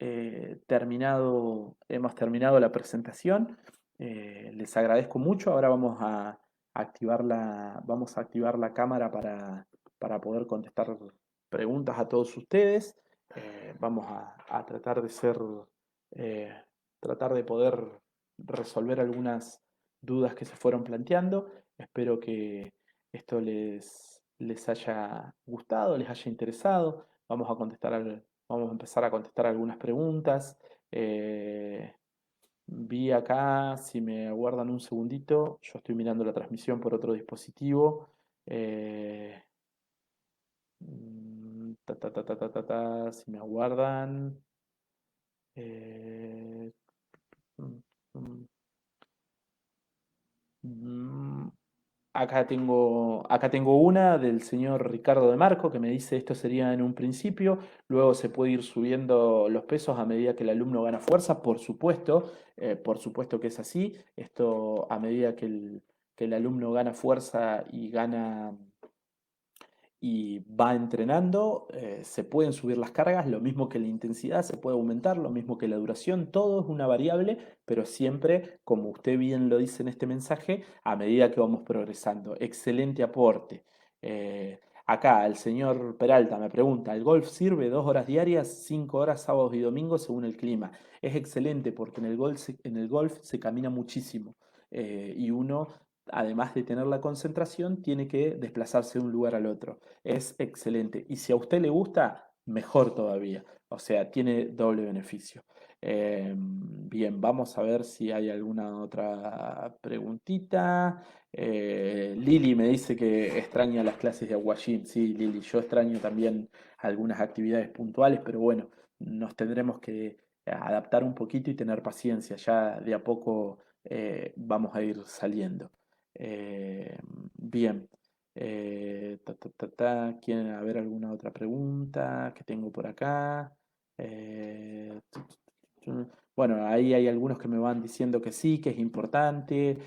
terminado la presentación. Les agradezco mucho. Ahora vamos a activar la cámara para poder contestar preguntas a todos ustedes. Vamos a eh, tratar de poder resolver algunas dudas que se fueron planteando. Espero que esto les haya gustado, les haya interesado. Vamos a empezar a contestar algunas preguntas. Eh, Vi acá, si me aguardan un segundito, yo estoy mirando la transmisión por otro dispositivo. Eh, si me aguardan. Eh, mm, mm, mm, acá tengo una del señor Ricardo de Marco que me dice esto sería en un principio, luego se puede ir subiendo los pesos a medida que el alumno gana fuerza, por supuesto que es así, esto a medida que el alumno gana fuerza y va entrenando, se pueden subir las cargas, lo mismo que la intensidad se puede aumentar, lo mismo que la duración, todo es una variable, pero siempre, como usted bien lo dice en este mensaje, a medida que vamos progresando. Excelente aporte. Acá el señor Peralta me pregunta, ¿el golf sirve 2 horas diarias, 5 horas sábados y domingos según el clima? Es excelente porque en el golf se camina muchísimo y uno además de tener la concentración, tiene que desplazarse de un lugar al otro. Es excelente. Y si a usted le gusta, mejor todavía. O sea, tiene doble beneficio. Bien, vamos a ver si hay alguna otra preguntita. Lili me dice que extraña las clases de aquagym. Sí, Lili, yo extraño también algunas actividades puntuales, pero bueno, nos tendremos que adaptar un poquito y tener paciencia. Ya de a poco vamos a ir saliendo. Eh, Bien. ¿Quieren haber alguna otra pregunta que tengo por acá? Eh, tu, bueno, ahí hay algunos que me van diciendo que sí, que es importante.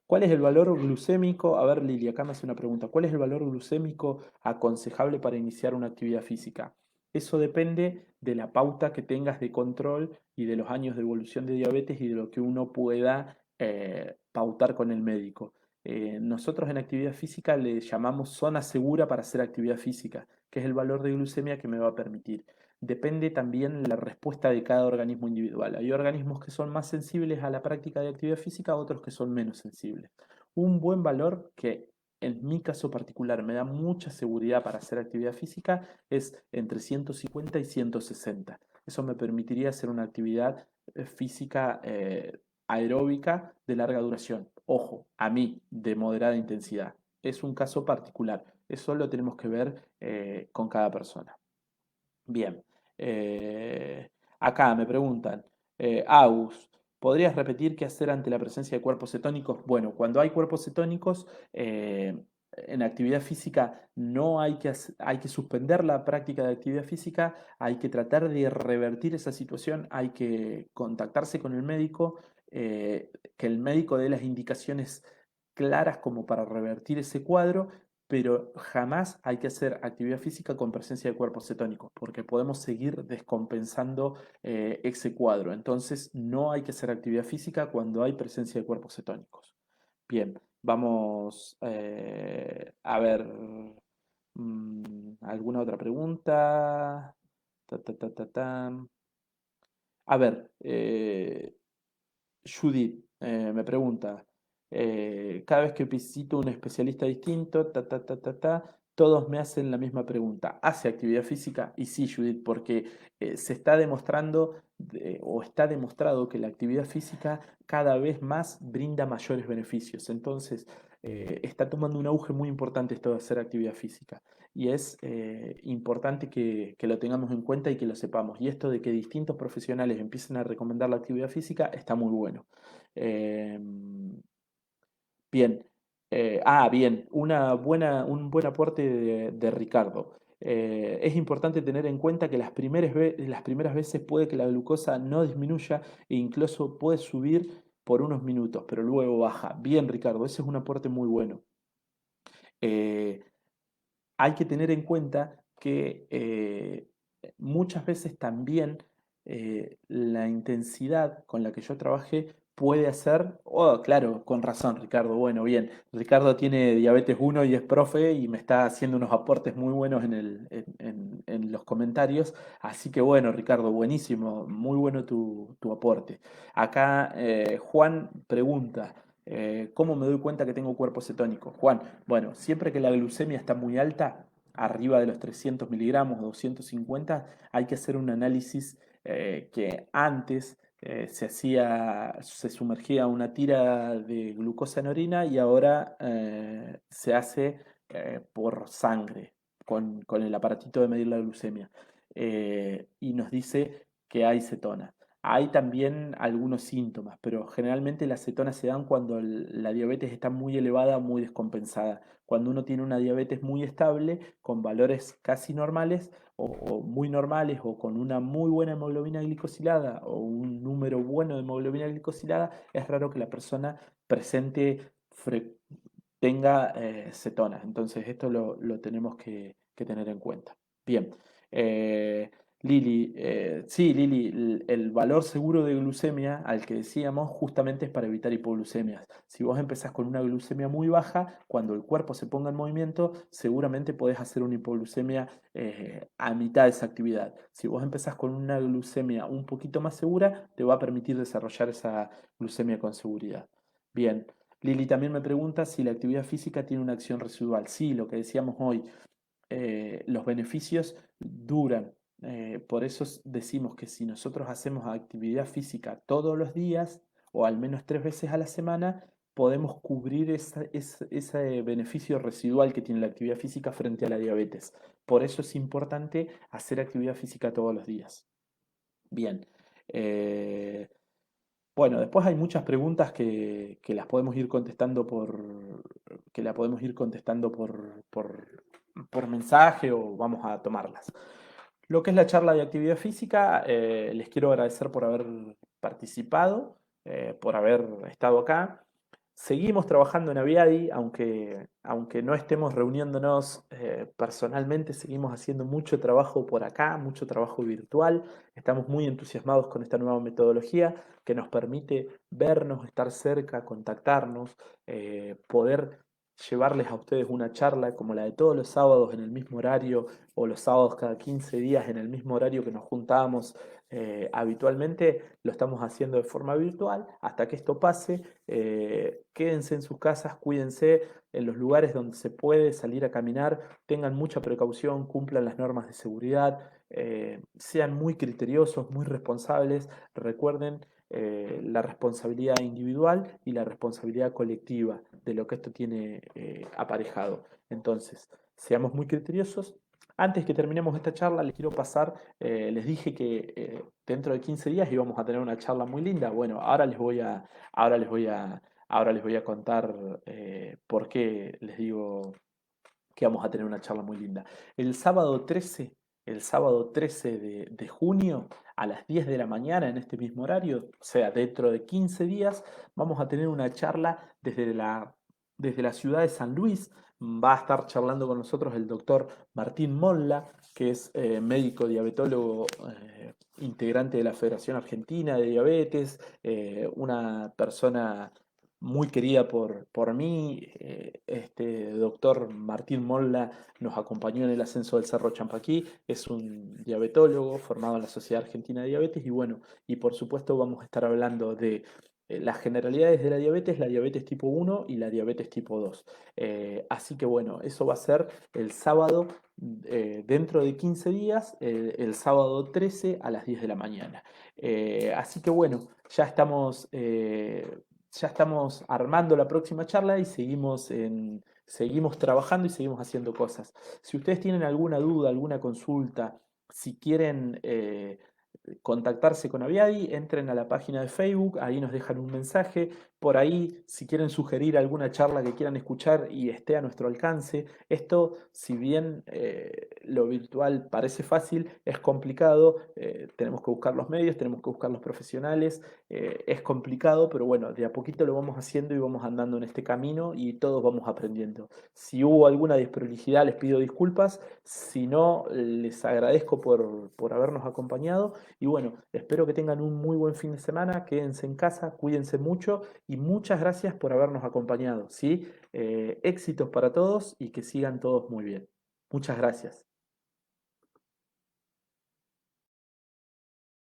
¿Cuál es el valor glucémico? A ver, Lili, acá me hace una pregunta. ¿Cuál es el valor glucémico aconsejable para iniciar una actividad física? Eso depende de la pauta que tengas de control y de los años de evolución de diabetes y de lo que uno pueda pautar con el médico. Nosotros en actividad física le llamamos zona segura para hacer actividad física, que es el valor de glucemia que me va a permitir. Depende también la respuesta de cada organismo individual. Hay organismos que son más sensibles a la práctica de actividad física, otros que son menos sensibles. Un buen valor que en mi caso particular me da mucha seguridad para hacer actividad física es entre 150 y 160. Eso me permitiría hacer una actividad física aeróbica de larga duración. Ojo, a mí, de moderada intensidad. Es un caso particular. Eso lo tenemos que ver con cada persona. Bien. eh, Acá me preguntan, Agus, ¿podrías repetir qué hacer ante la presencia de cuerpos cetónicos? Bueno, cuando hay cuerpos cetónicos, en actividad física no hay que, hay que suspender la práctica de actividad física, hay que tratar de revertir esa situación, hay que contactarse con el médico, que el médico dé las indicaciones claras como para revertir ese cuadro, pero jamás hay que hacer actividad física con presencia de cuerpos cetónicos, porque podemos seguir descompensando ese cuadro. Entonces, no hay que hacer actividad física cuando hay presencia de cuerpos cetónicos. Bien, vamos a ver alguna otra pregunta. Ta, ta, ta, ta, ta. A ver, Judith me pregunta, cada vez que visito un especialista distinto, todos me hacen la misma pregunta. ¿Hace actividad física? Y sí, Judith, porque se está demostrando o está demostrado que la actividad física cada vez más brinda mayores beneficios. Entonces, está tomando un auge muy importante esto de hacer actividad física. Y es importante que lo tengamos en cuenta y que lo sepamos. Y esto de que distintos profesionales empiecen a recomendar la actividad física está muy bueno. Eh, Bien. Bien, un buen aporte de Ricardo. Es importante tener en cuenta que las primeras veces puede que la glucosa no disminuya e incluso puede subir por unos minutos, pero luego baja. Bien, Ricardo, ese es un aporte muy bueno. Eh, Hay que tener en cuenta que muchas veces también la intensidad con la que yo trabajé puede hacer, oh, claro, con razón, Ricardo, bueno, bien, Ricardo tiene diabetes 1 y es profe y me está haciendo unos aportes muy buenos en los comentarios, así que bueno, Ricardo, buenísimo, muy bueno tu aporte. Acá Juan pregunta, ¿cómo me doy cuenta que tengo cuerpo cetónico? Juan, bueno, siempre que la glucemia está muy alta, arriba de los 300 miligramos, 250, hay que hacer un análisis que antes se sumergía una tira de glucosa en orina y ahora se hace por sangre con el aparatito de medir la glucemia. Y nos dice que hay cetona. Hay también algunos síntomas, pero generalmente las cetonas se dan cuando la diabetes está muy elevada, muy descompensada. Cuando uno tiene una diabetes muy estable, con valores casi normales o muy normales, o con una muy buena hemoglobina glicosilada o un número bueno de hemoglobina glicosilada, es raro que la persona presente, tenga cetonas. Entonces esto lo tenemos que tener en cuenta. Bien. Eh, Lili, sí, Lili, el valor seguro de glucemia al que decíamos justamente es para evitar hipoglucemias. Si vos empezás con una glucemia muy baja, cuando el cuerpo se ponga en movimiento, seguramente podés hacer una hipoglucemia a mitad de esa actividad. Si vos empezás con una glucemia un poquito más segura, te va a permitir desarrollar esa glucemia con seguridad. Bien, Lili también me pregunta si la actividad física tiene una acción residual. Sí, lo que decíamos hoy, los beneficios duran. Por eso decimos que si nosotros hacemos actividad física todos los días o al menos 3 veces a la semana, podemos cubrir ese beneficio residual que tiene la actividad física frente a la diabetes. Por eso es importante hacer actividad física todos los días. Bien. eh, bueno, después hay muchas preguntas que las podemos ir contestando que la podemos ir contestando por mensaje o vamos a tomarlas. Lo que es la charla de actividad física, les quiero agradecer por haber participado, por haber estado acá. Seguimos trabajando en Aviadi, aunque no estemos reuniéndonos personalmente, seguimos haciendo mucho trabajo por acá, mucho trabajo virtual. Estamos muy entusiasmados con esta nueva metodología que nos permite vernos, estar cerca, contactarnos, poder llevarles a ustedes una charla como la de todos los sábados en el mismo horario o los sábados cada 15 días en el mismo horario que nos juntábamos habitualmente, lo estamos haciendo de forma virtual hasta que esto pase. Quédense en sus casas, cuídense en los lugares donde se puede salir a caminar, tengan mucha precaución, cumplan las normas de seguridad, sean muy criteriosos, muy responsables, recuerden la responsabilidad individual y la responsabilidad colectiva de lo que esto tiene aparejado. Entonces, seamos muy criteriosos. Antes que terminemos esta charla, les quiero pasar, les dije que dentro de 15 días íbamos a tener una charla muy linda. Bueno, ahora les voy a contar por qué les digo que vamos a tener una charla muy linda. El sábado 13, el sábado 13 de junio, a las 10 de la mañana, en este mismo horario, o sea, dentro de 15 días, vamos a tener una charla desde la ciudad de San Luis. Va a estar charlando con nosotros el doctor Martín Molla, que es médico diabetólogo, integrante de la Federación Argentina de Diabetes, una persona muy querida por mí. Este doctor Martín Molla nos acompañó en el ascenso del Cerro Champaquí, es un diabetólogo formado en la Sociedad Argentina de Diabetes y bueno, y por supuesto vamos a estar hablando de las generalidades de la diabetes tipo 1 y la diabetes tipo 2. Así que bueno, eso va a ser el sábado, dentro de 15 días, el sábado 13 a las 10 de la mañana. Así que bueno, ya estamos armando la próxima charla y seguimos trabajando y seguimos haciendo cosas. Si ustedes tienen alguna duda, alguna consulta, si quieren contactarse con Aviadi, entren a la página de Facebook, ahí nos dejan un mensaje. Por ahí, si quieren sugerir alguna charla que quieran escuchar y esté a nuestro alcance, esto, si bien lo virtual parece fácil, es complicado, tenemos que buscar los medios, tenemos que buscar los profesionales, es complicado, pero bueno, de a poquito lo vamos haciendo y vamos andando en este camino y todos vamos aprendiendo. Si hubo alguna desprolijidad, les pido disculpas, si no, les agradezco por habernos acompañado y bueno, espero que tengan un muy buen fin de semana, quédense en casa, cuídense mucho y muchas gracias por habernos acompañado, ¿sí? Éxitos para todos y que sigan todos muy bien. Muchas gracias.